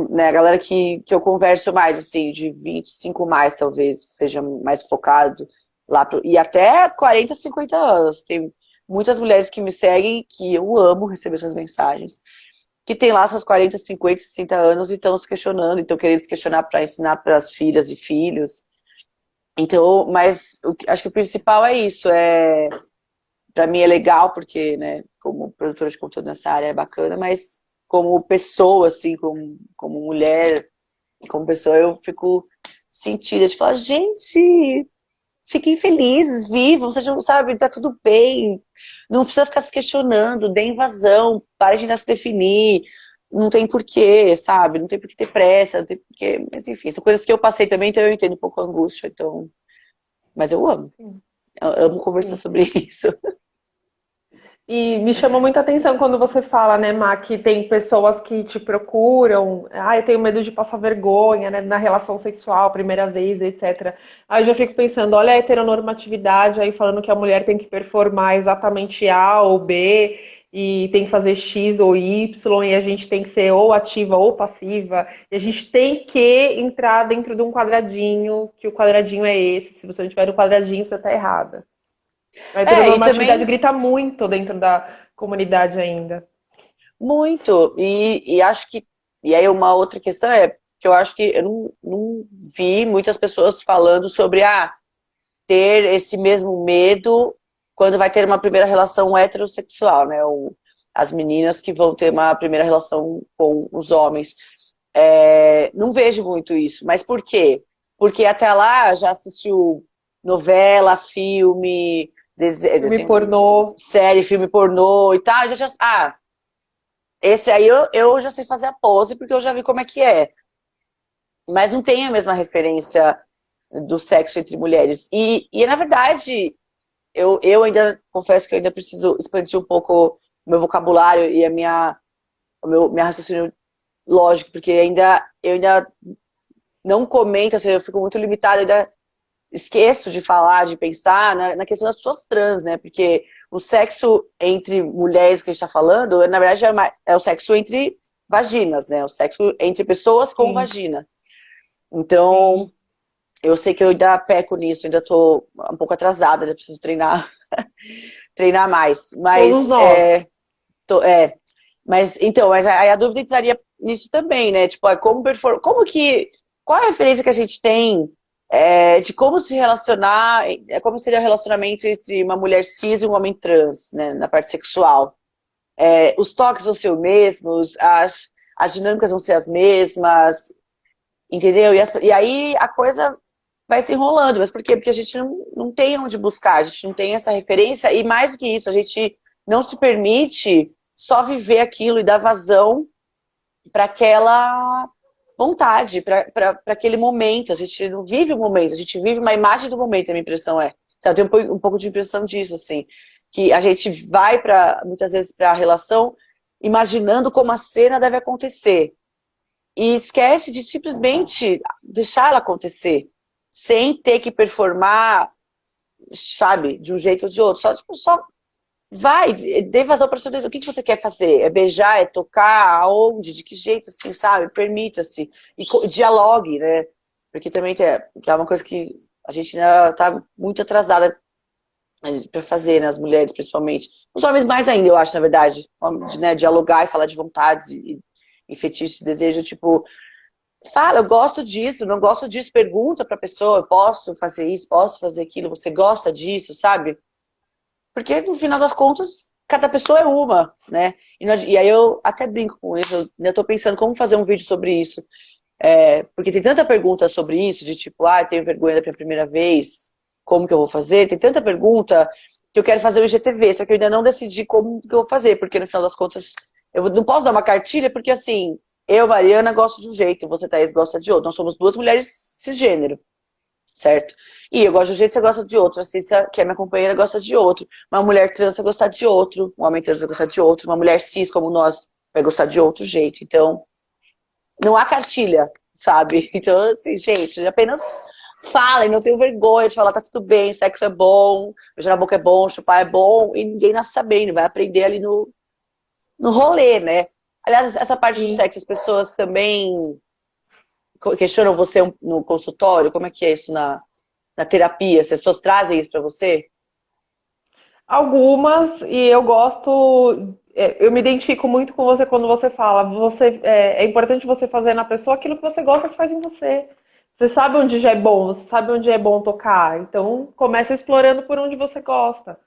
né, a galera que eu converso mais, assim, de 25 mais, talvez, seja mais focado e até 40, 50 anos. Tem muitas mulheres que me seguem, que eu amo receber essas mensagens. que tem lá seus 40, 50, 60 anos e estão se questionando, então querendo se questionar para ensinar para as filhas e filhos. Então, mas acho que o principal é isso, para mim é legal, porque, né, como produtora de conteúdo nessa área é bacana, mas como pessoa, assim, como mulher, como pessoa, eu fico sentida de falar, gente, fiquem felizes, vivam, sejam, sabe, tá tudo bem. Não precisa ficar se questionando, deem vazão, parem de ainda se definir. Não tem porquê, sabe? Não tem por que ter pressa, não tem porquê. Mas enfim, são coisas que eu passei também, então eu entendo um pouco a angústia. Então... Mas eu amo. Sim, Eu amo conversar sim. sobre isso. E me chama muita atenção quando você fala, né, Má, que tem pessoas que te procuram, eu tenho medo de passar vergonha, né, na relação sexual, primeira vez, etc. Aí eu já fico pensando, olha a heteronormatividade aí falando que a mulher tem que performar exatamente A ou B, e tem que fazer X ou Y, e a gente tem que ser ou ativa ou passiva, e a gente tem que entrar dentro de um quadradinho, que o quadradinho é esse, se você não tiver no quadradinho, você tá errada. A E heteronormatividade também grita muito dentro da comunidade ainda. muito. E acho que. E aí uma outra questão é que eu acho que eu não vi muitas pessoas falando sobre ter esse mesmo medo quando vai ter uma primeira relação heterossexual, né? As meninas que vão ter uma primeira relação com os homens. Não vejo muito isso. Mas por quê? Porque até lá já assistiu novela, filme, Filme pornô. série, filme pornô e tal. Esse aí eu já sei fazer a pose porque eu já vi como é que é. Mas não tem a mesma referência do sexo entre mulheres. E na verdade, eu ainda confesso que eu ainda preciso expandir um pouco o meu vocabulário e minha raciocínio lógico, porque eu ainda não comento, assim, eu fico muito limitada, ainda esqueço de falar, de pensar na questão das pessoas trans, né? Porque o sexo entre mulheres que a gente está falando, na verdade, é o sexo entre vaginas, né? O sexo entre pessoas com Sim, vagina. Então, sim. eu sei que eu ainda peco nisso, ainda estou um pouco atrasada, ainda preciso treinar mais. Todos Mas, nós. tô- é, mas aí a dúvida entraria nisso também, né? Tipo, qual a referência que a gente tem de como se relacionar, como seria o relacionamento entre uma mulher cis e um homem trans, né, na parte sexual? Os toques vão ser os mesmos, as dinâmicas vão ser as mesmas, entendeu? E aí a coisa vai se enrolando, mas por quê? Porque a gente não tem onde buscar, a gente não tem essa referência, e mais do que isso, a gente não se permite só viver aquilo e dar vazão para aquela vontade, para aquele momento. A gente não vive o momento, a gente vive uma imagem do momento, a minha impressão é. Eu tenho um pouco de impressão disso, assim, que a gente vai muitas vezes para a relação imaginando como a cena deve acontecer e esquece de simplesmente deixar ela acontecer, sem ter que performar, sabe, de um jeito ou de outro. Só vai, dê vazão para sua desejo. O que você quer fazer? É beijar, é tocar? Aonde? De que jeito, assim, sabe? Permita-se. E dialogue, né? Porque também que é uma coisa que a gente ainda está muito atrasada para fazer, né? As mulheres, principalmente. Os homens mais ainda, eu acho, na verdade. Né? Dialogar e falar de vontades e fetiches, desejo, tipo, fala, eu gosto disso, não gosto disso, pergunta pra pessoa, eu posso fazer isso, posso fazer aquilo, você gosta disso, sabe? Porque no final das contas, cada pessoa é uma, né? E aí eu até brinco com isso, eu tô pensando como fazer um vídeo sobre isso. Porque tem tanta pergunta sobre isso, de tipo, tenho vergonha da minha primeira vez, como que eu vou fazer? Tem tanta pergunta que eu quero fazer o IGTV, só que eu ainda não decidi como que eu vou fazer, porque no final das contas, eu não posso dar uma cartilha, porque assim, eu, Mariana, gosto de um jeito, você, Thaís, gosta de outro. Nós somos duas mulheres cisgênero, certo? E eu gosto de um jeito, você gosta de outro. A Cissa, que é minha companheira, gosta de outro. Uma mulher trans vai gostar de outro. Um homem trans vai gostar de outro. Uma mulher cis, como nós, vai gostar de outro jeito. Então, não há cartilha, sabe? Então, assim, gente, apenas falem, não tenham vergonha de falar, tá tudo bem, sexo é bom, beijar na boca é bom, chupar é bom, e ninguém nasce sabendo, vai aprender ali no rolê, né? Aliás, essa parte do Sim. sexo, as pessoas também questionam você no consultório, como é que é isso na terapia? Se as pessoas trazem isso pra você? Algumas, e eu gosto. eu me identifico muito com você quando você fala, é importante você fazer na pessoa aquilo que você gosta que faz em você. Você sabe onde já é bom, você sabe onde é bom tocar, então começa explorando por onde você gosta.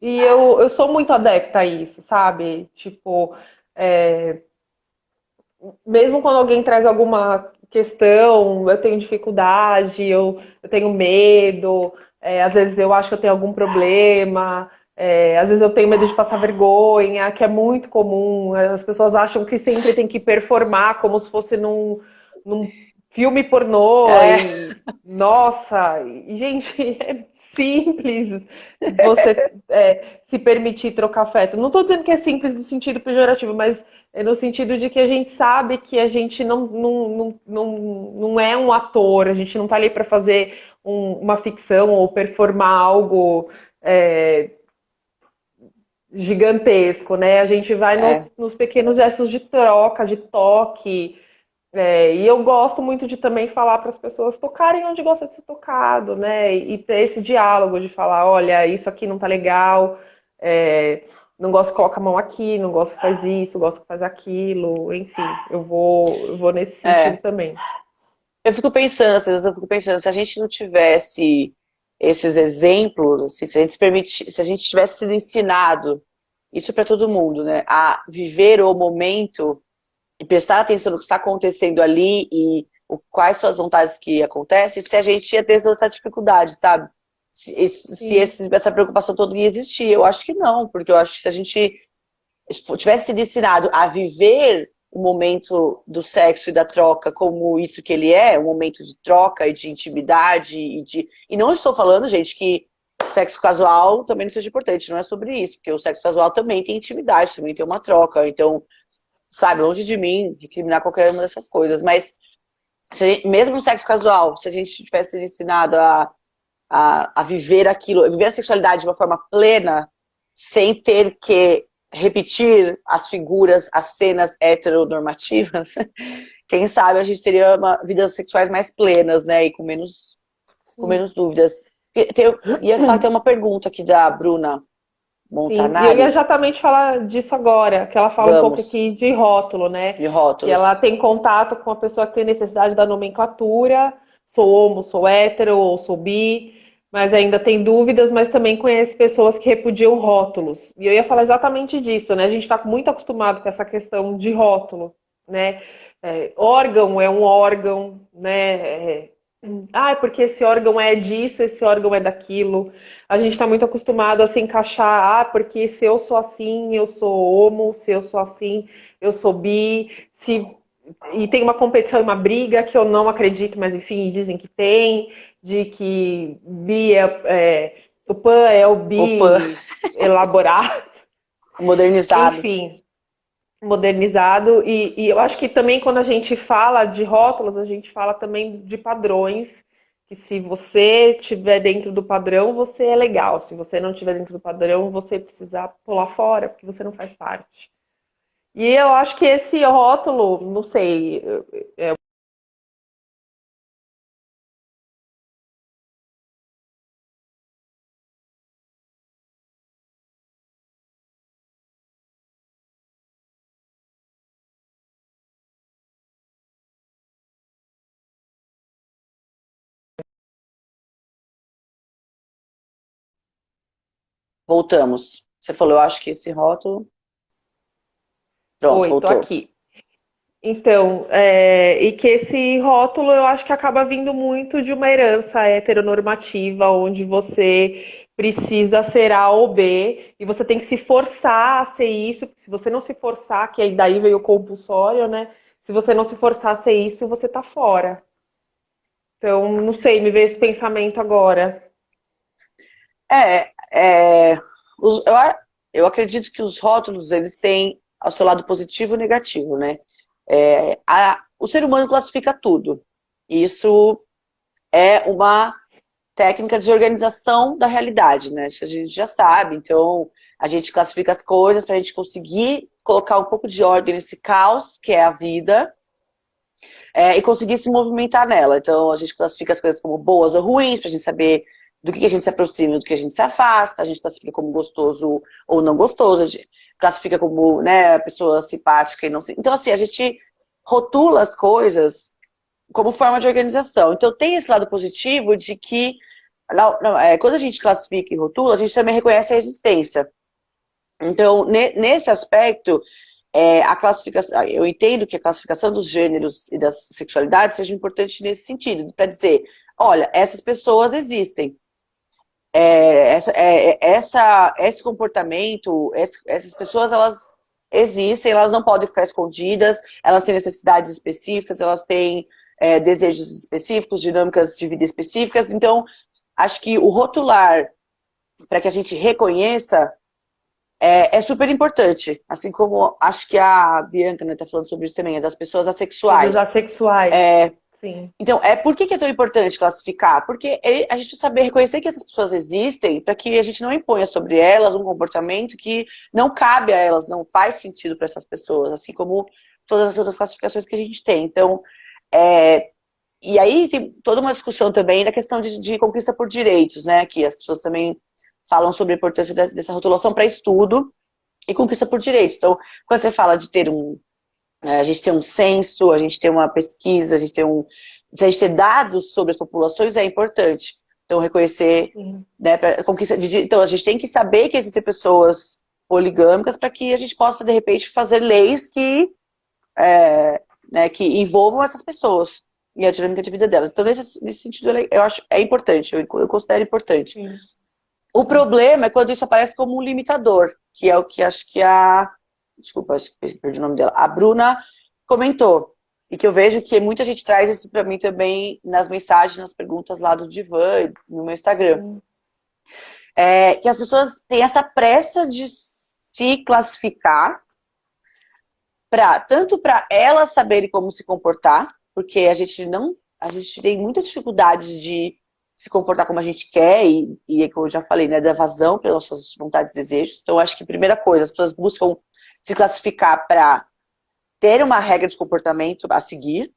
E eu sou muito adepta a isso, sabe? Tipo, é, mesmo quando alguém traz alguma questão, eu tenho dificuldade, eu tenho medo, às vezes eu acho que eu tenho algum problema, às vezes eu tenho medo de passar vergonha, que é muito comum. As pessoas acham que sempre tem que performar como se fosse num filme pornô É, e nossa, e gente, é simples você se permitir trocar afeto. Não estou dizendo que é simples no sentido pejorativo, mas é no sentido de que a gente sabe que a gente não é um ator, a gente não está ali para fazer uma ficção ou performar algo é, gigantesco, né? A gente vai é, nos pequenos gestos de troca, de toque. E eu gosto muito de também falar para as pessoas tocarem onde gosta de ser tocado, né? E ter esse diálogo de falar, olha, isso aqui não tá legal, não gosto que coloca a mão aqui, não gosto que faz isso, gosto que faz aquilo, enfim, eu vou nesse sentido é. também. Eu fico pensando, às vezes eu fico pensando, se a gente não tivesse esses exemplos, assim, se a gente se a gente tivesse sido ensinado, isso para todo mundo, né, a viver o momento e prestar atenção no que está acontecendo ali e quais são as vontades que acontecem, se a gente ia ter essa dificuldade, sabe? Se Sim. essa preocupação toda ia existir. Eu acho que não, porque eu acho que se a gente tivesse sido ensinado a viver o momento do sexo e da troca como isso que ele é, um momento de troca e de intimidade e não estou falando, gente, que sexo casual também não seja importante, não é sobre isso, porque o sexo casual também tem intimidade, também tem uma troca, então, sabe, longe de mim recriminar qualquer uma dessas coisas, mas mesmo no sexo casual, se a gente tivesse sido ensinado a viver aquilo, a viver a sexualidade de uma forma plena, sem ter que repetir as figuras, as cenas heteronormativas, quem sabe a gente teria vidas sexuais mais plenas, né? E com Sim. menos dúvidas. Ia falar, tem uma pergunta aqui da Bruna Sim, e eu ia Montanari. exatamente falar disso agora, que ela fala um pouco Vamos, aqui de rótulo, né? de Que ela rótulos. tem contato com a pessoa que tem necessidade da nomenclatura, sou homo, sou hétero ou sou bi, mas ainda tem dúvidas, mas também conhece pessoas que repudiam rótulos. E eu ia falar exatamente disso, né? A gente está muito acostumado com essa questão de rótulo, né? Órgão é um órgão, né? Porque esse órgão é disso, esse órgão é daquilo. A gente está muito acostumado a se encaixar, porque se eu sou assim, eu sou homo, se eu sou assim, eu sou bi, e tem uma competição e uma briga que eu não acredito, mas enfim, dizem que tem, de que bi o pan é o Opa, bi elaborado, modernizado. enfim, modernizado. E eu acho que também quando a gente fala de rótulos, a gente fala também de padrões, que se você estiver dentro do padrão, você é legal. Se você não estiver dentro do padrão, você precisa pular fora, porque você não faz parte. E eu acho que esse rótulo, não sei, Voltamos. Você falou, eu acho que esse rótulo. Pronto, oi, tô voltou. aqui. Então, e que esse rótulo eu acho que acaba vindo muito de uma herança heteronormativa, onde você precisa ser A ou B, e você tem que se forçar a ser isso, porque se você não se forçar, que aí daí veio o compulsório, né? Se você não se forçar a ser isso, você tá fora. Então, não sei, me veio esse pensamento agora. É, é, eu acredito que os rótulos, eles têm ao seu lado positivo e negativo, né? O ser humano classifica tudo. Isso é uma técnica de organização da realidade, né? Isso a gente já sabe. Então, a gente classifica as coisas para a gente conseguir colocar um pouco de ordem nesse caos que é a vida, e conseguir se movimentar nela. Então, a gente classifica as coisas como boas ou ruins, para a gente saber do que a gente se aproxima e do que a gente se afasta. A gente classifica como gostoso ou não gostoso. classifica como, né, a pessoa simpática e não sei. Então, assim, a gente rotula as coisas como forma de organização. Então, tem esse lado positivo de que quando a gente classifica e rotula, a gente também reconhece a existência. Então, nesse aspecto, a classificação, eu entendo que a classificação dos gêneros e das sexualidades seja importante nesse sentido, para dizer, olha, essas pessoas existem. Esse comportamento, essas pessoas, elas existem, elas não podem ficar escondidas, elas têm necessidades específicas, elas têm desejos específicos, dinâmicas de vida específicas. Então, acho que o rotular, para que a gente reconheça, é super importante. Assim como acho que a Bianca, né, tá falando sobre isso também, das pessoas assexuais. Dos assexuais. Sim. Então, por que é tão importante classificar? Porque a gente precisa saber reconhecer que essas pessoas existem para que a gente não imponha sobre elas um comportamento que não cabe a elas, não faz sentido para essas pessoas, assim como todas as outras classificações que a gente tem. Então, e aí tem toda uma discussão também da questão de conquista por direitos, né? Que as pessoas também falam sobre a importância dessa rotulação para estudo e conquista por direitos. Então, quando você fala de ter a gente tem um censo, a gente tem uma pesquisa, se a gente ter dados sobre as populações é importante. Então, reconhecer, né, então, a gente tem que saber que existem pessoas poligâmicas para que a gente possa, de repente, fazer leis né, que envolvam essas pessoas e a dinâmica de vida delas. Então, nesse sentido, eu acho importante, eu considero importante. Sim. O problema é quando isso aparece como um limitador, que é o que acho que desculpa, acho que perdi o nome dela. A Bruna comentou. E que eu vejo que muita gente traz isso pra mim também nas mensagens, nas perguntas lá do Divan, no meu Instagram. Que as pessoas têm essa pressa de se classificar, tanto para elas saberem como se comportar, porque a gente tem muita dificuldade de se comportar como a gente quer, e como eu já falei, né, da vazão pelas nossas vontades e desejos. Então, acho que a primeira coisa, as pessoas buscam se classificar para ter uma regra de comportamento a seguir,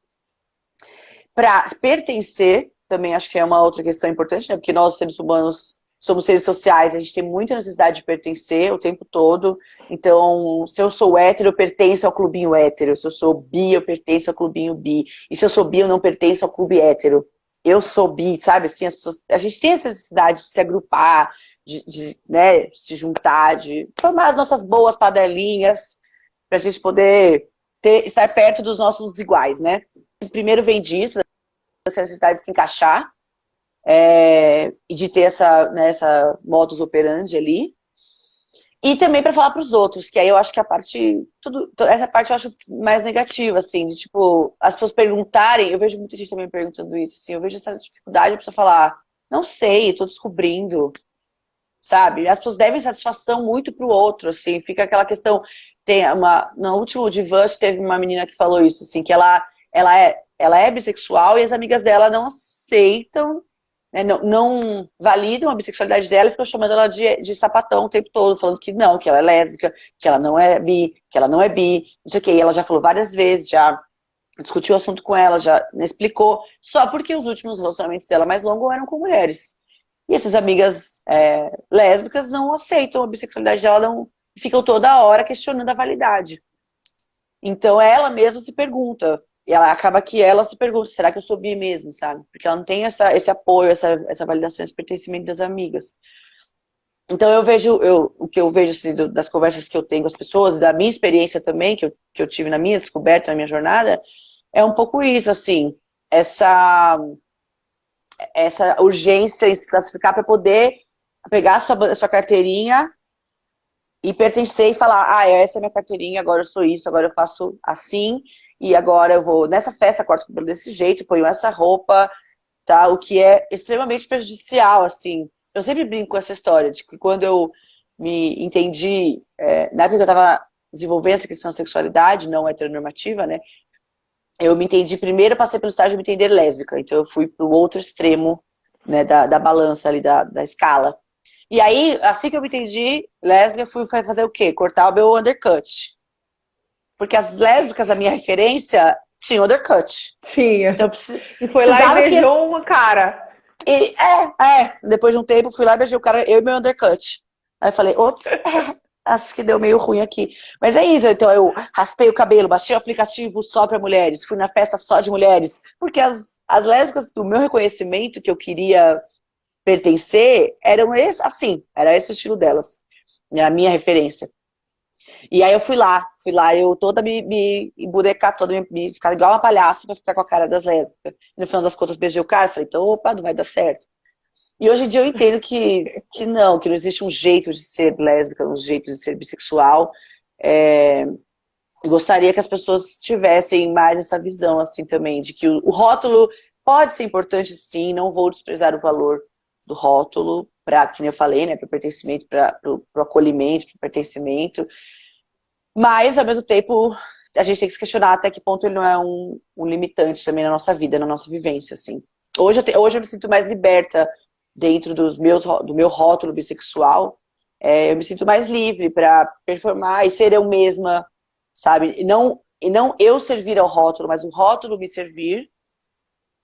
para pertencer, também acho que é uma outra questão importante, né? Porque nós, seres humanos, somos seres sociais, a gente tem muita necessidade de pertencer o tempo todo. Então, se eu sou hétero, eu pertenço ao clubinho hétero. Se eu sou bi, eu pertenço ao clubinho bi. E se eu sou bi, eu não pertenço ao clube hétero. Eu sou bi, sabe? Assim, a gente tem essa necessidade de se agrupar, né, se juntar, de formar as nossas boas padelinhas, para a gente poder estar perto dos nossos iguais, né? Primeiro vem disso, essa necessidade de se encaixar e de ter essa modus operandi ali. E também para falar para os outros, que aí eu acho que essa parte eu acho mais negativa, assim, de tipo, as pessoas perguntarem, eu vejo muita gente também perguntando isso, assim, eu vejo essa dificuldade, a pessoa falar, não sei, estou descobrindo, sabe? As pessoas devem satisfação muito pro outro, assim, fica aquela questão, no último Divã teve uma menina que falou isso, assim, que ela é bissexual e as amigas dela não aceitam, né, não validam a bissexualidade dela e ficam chamando ela de sapatão o tempo todo, falando que não, que ela é lésbica, que ela não é bi, não sei o que, e ela já falou várias vezes, já discutiu o assunto com ela, já explicou, só porque os últimos relacionamentos dela mais longos eram com mulheres. E essas amigas lésbicas não aceitam a bissexualidade dela, ficam toda hora questionando a validade. Então ela mesma se pergunta, e ela acaba que ela se pergunta, será que eu sou bi mesmo, sabe? Porque ela não tem esse apoio, essa validação, esse pertencimento das amigas. Então o que eu vejo assim, das conversas que eu tenho com as pessoas, da minha experiência também, que eu tive na minha descoberta, na minha jornada, é um pouco isso, assim, essa urgência em se classificar para poder pegar a sua carteirinha e pertencer e falar, essa é a minha carteirinha, agora eu sou isso, agora eu faço assim, e agora eu vou nessa festa, corto o cabelo desse jeito, ponho essa roupa, tá? O que é extremamente prejudicial, assim. Eu sempre brinco com essa história, de que quando eu me entendi, na época que eu estava desenvolvendo essa questão da sexualidade não heteronormativa, né? Eu me entendi, primeiro eu passei pelo estágio de me entender lésbica, então eu fui pro outro extremo, né, da balança ali, da escala. E aí, assim que eu me entendi lésbica, fui fazer o quê? Cortar o meu undercut. Porque as lésbicas, a minha referência, tinham undercut. Tinha. Então, e foi lá e beijou uma cara. Depois de um tempo, fui lá e beijei o cara, eu e meu undercut. Aí eu falei, ops, acho que deu meio ruim aqui. Mas é isso, então eu raspei o cabelo, baixei o aplicativo só para mulheres, fui na festa só de mulheres, porque as lésbicas do meu reconhecimento que eu queria pertencer eram esse, assim, era esse o estilo delas, era a minha referência. E aí eu fui lá, eu toda me emburecar, toda me ficar igual uma palhaça pra ficar com a cara das lésbicas. E no final das contas beijei o cara, falei, então, opa, não vai dar certo. E hoje em dia eu entendo que não existe um jeito de ser lésbica, um jeito de ser bissexual. É, eu gostaria que as pessoas tivessem mais essa visão, assim, também, de que o rótulo pode ser importante, sim, não vou desprezar o valor do rótulo, para, como eu falei, né, para o pertencimento, para o acolhimento, para o pertencimento, mas, ao mesmo tempo, a gente tem que se questionar até que ponto ele não é um limitante também na nossa vida, na nossa vivência, assim. Hoje eu me sinto mais liberta dentro do meu rótulo bissexual, eu me sinto mais livre para performar e ser eu mesma, sabe? E não eu servir ao rótulo, mas o rótulo me servir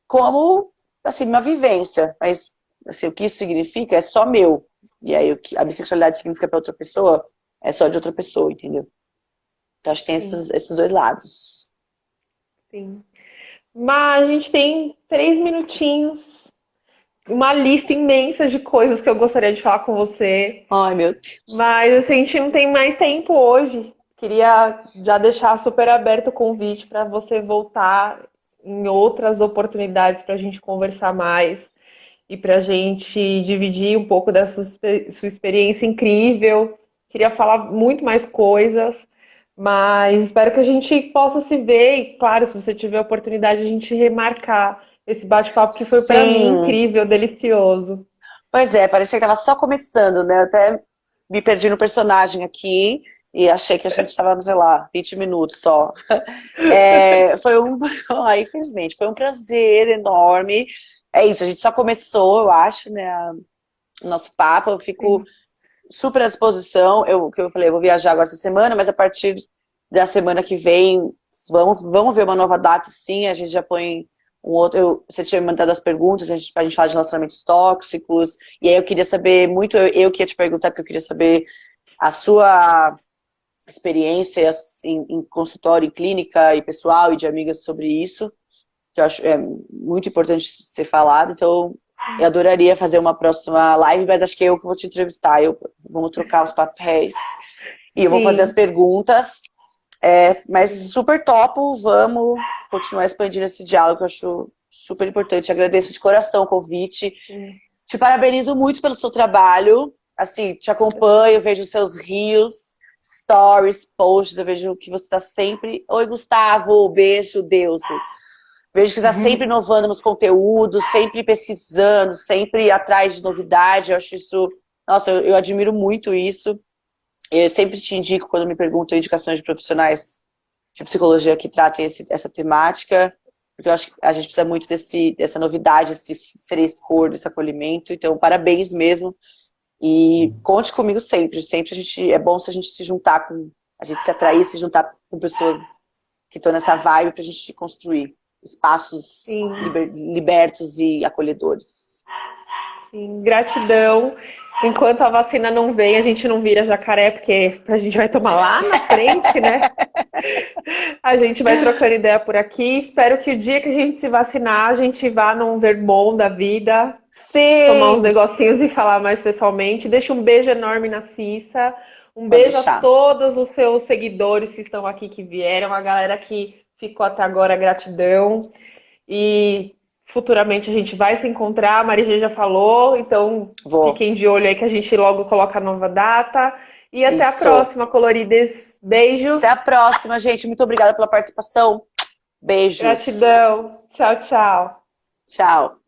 como, assim, uma vivência. Mas, assim, o que isso significa é só meu. E aí, o que a bissexualidade significa para outra pessoa é só de outra pessoa, entendeu? Então, acho que tem Sim, esses dois lados. sim. Mas a gente tem 3 minutinhos, uma lista imensa de coisas que eu gostaria de falar com você. Ai, meu Deus. Mas assim, a gente não tem mais tempo hoje. Queria já deixar super aberto o convite para você voltar em outras oportunidades para a gente conversar mais e para a gente dividir um pouco da sua experiência incrível. Queria falar muito mais coisas, mas espero que a gente possa se ver e, claro, se você tiver a oportunidade, a gente remarcar esse bate-papo que foi para mim Sim. incrível, delicioso. Pois é, parecia que estava só começando, né? Eu até me perdi no personagem aqui e achei que a gente estava, sei lá, 20 minutos só. Foi um. Ai, infelizmente, foi um prazer enorme. É isso, a gente só começou, eu acho, né? O nosso papo. Eu fico Sim. super à disposição. Que eu falei, eu vou viajar agora essa semana, mas a partir da semana que vem, vamos ver uma nova data, sim. A gente já põe um outro. Você tinha me mandado as perguntas, a gente fala de relacionamentos tóxicos. E aí eu queria saber muito, eu que ia te perguntar, porque eu queria saber a sua experiência em consultório, em clínica e pessoal e de amigas sobre isso, que eu acho muito importante ser falado. Então, eu adoraria fazer uma próxima live, mas acho que eu que vou te entrevistar. Vamos trocar os papéis e eu vou fazer as Sim. perguntas. Mas super topo, vamos continuar expandindo esse diálogo, que eu acho super importante. Agradeço de coração o convite. Sim. Te parabenizo muito pelo seu trabalho. Assim, te acompanho, vejo os seus reels, stories, posts, eu vejo que você está sempre. Oi, Gustavo, beijo, Deus. Vejo que está sempre inovando nos conteúdos, sempre pesquisando, sempre atrás de novidade. Eu acho isso. Nossa, eu admiro muito isso. Eu sempre te indico, quando me perguntam indicações de profissionais de psicologia que tratem essa temática, porque eu acho que a gente precisa muito dessa novidade, esse frescor, desse acolhimento. Então, parabéns mesmo. E conte comigo sempre. Sempre é bom se a gente se juntar a gente se atrair, se juntar com pessoas que estão nessa vibe para a gente construir espaços Sim. libertos e acolhedores. Sim, gratidão. Enquanto a vacina não vem, a gente não vira jacaré, porque a gente vai tomar lá na frente, né? A gente vai trocando ideia por aqui. Espero que o dia que a gente se vacinar, a gente vá num Vermont da vida, tomar uns Sim! negocinhos e falar mais pessoalmente. Deixa um beijo enorme na Cissa. Um Pode beijo a deixar. todos os seus seguidores que estão aqui, que vieram, a galera que ficou até agora, gratidão. E futuramente a gente vai se encontrar, a Maria já falou, então Vou. fiquem de olho aí que a gente logo coloca a nova data. E até a Isso. próxima, coloridas. Beijos. Até a próxima, gente. Muito obrigada pela participação. Beijos. Gratidão. Tchau, tchau. Tchau.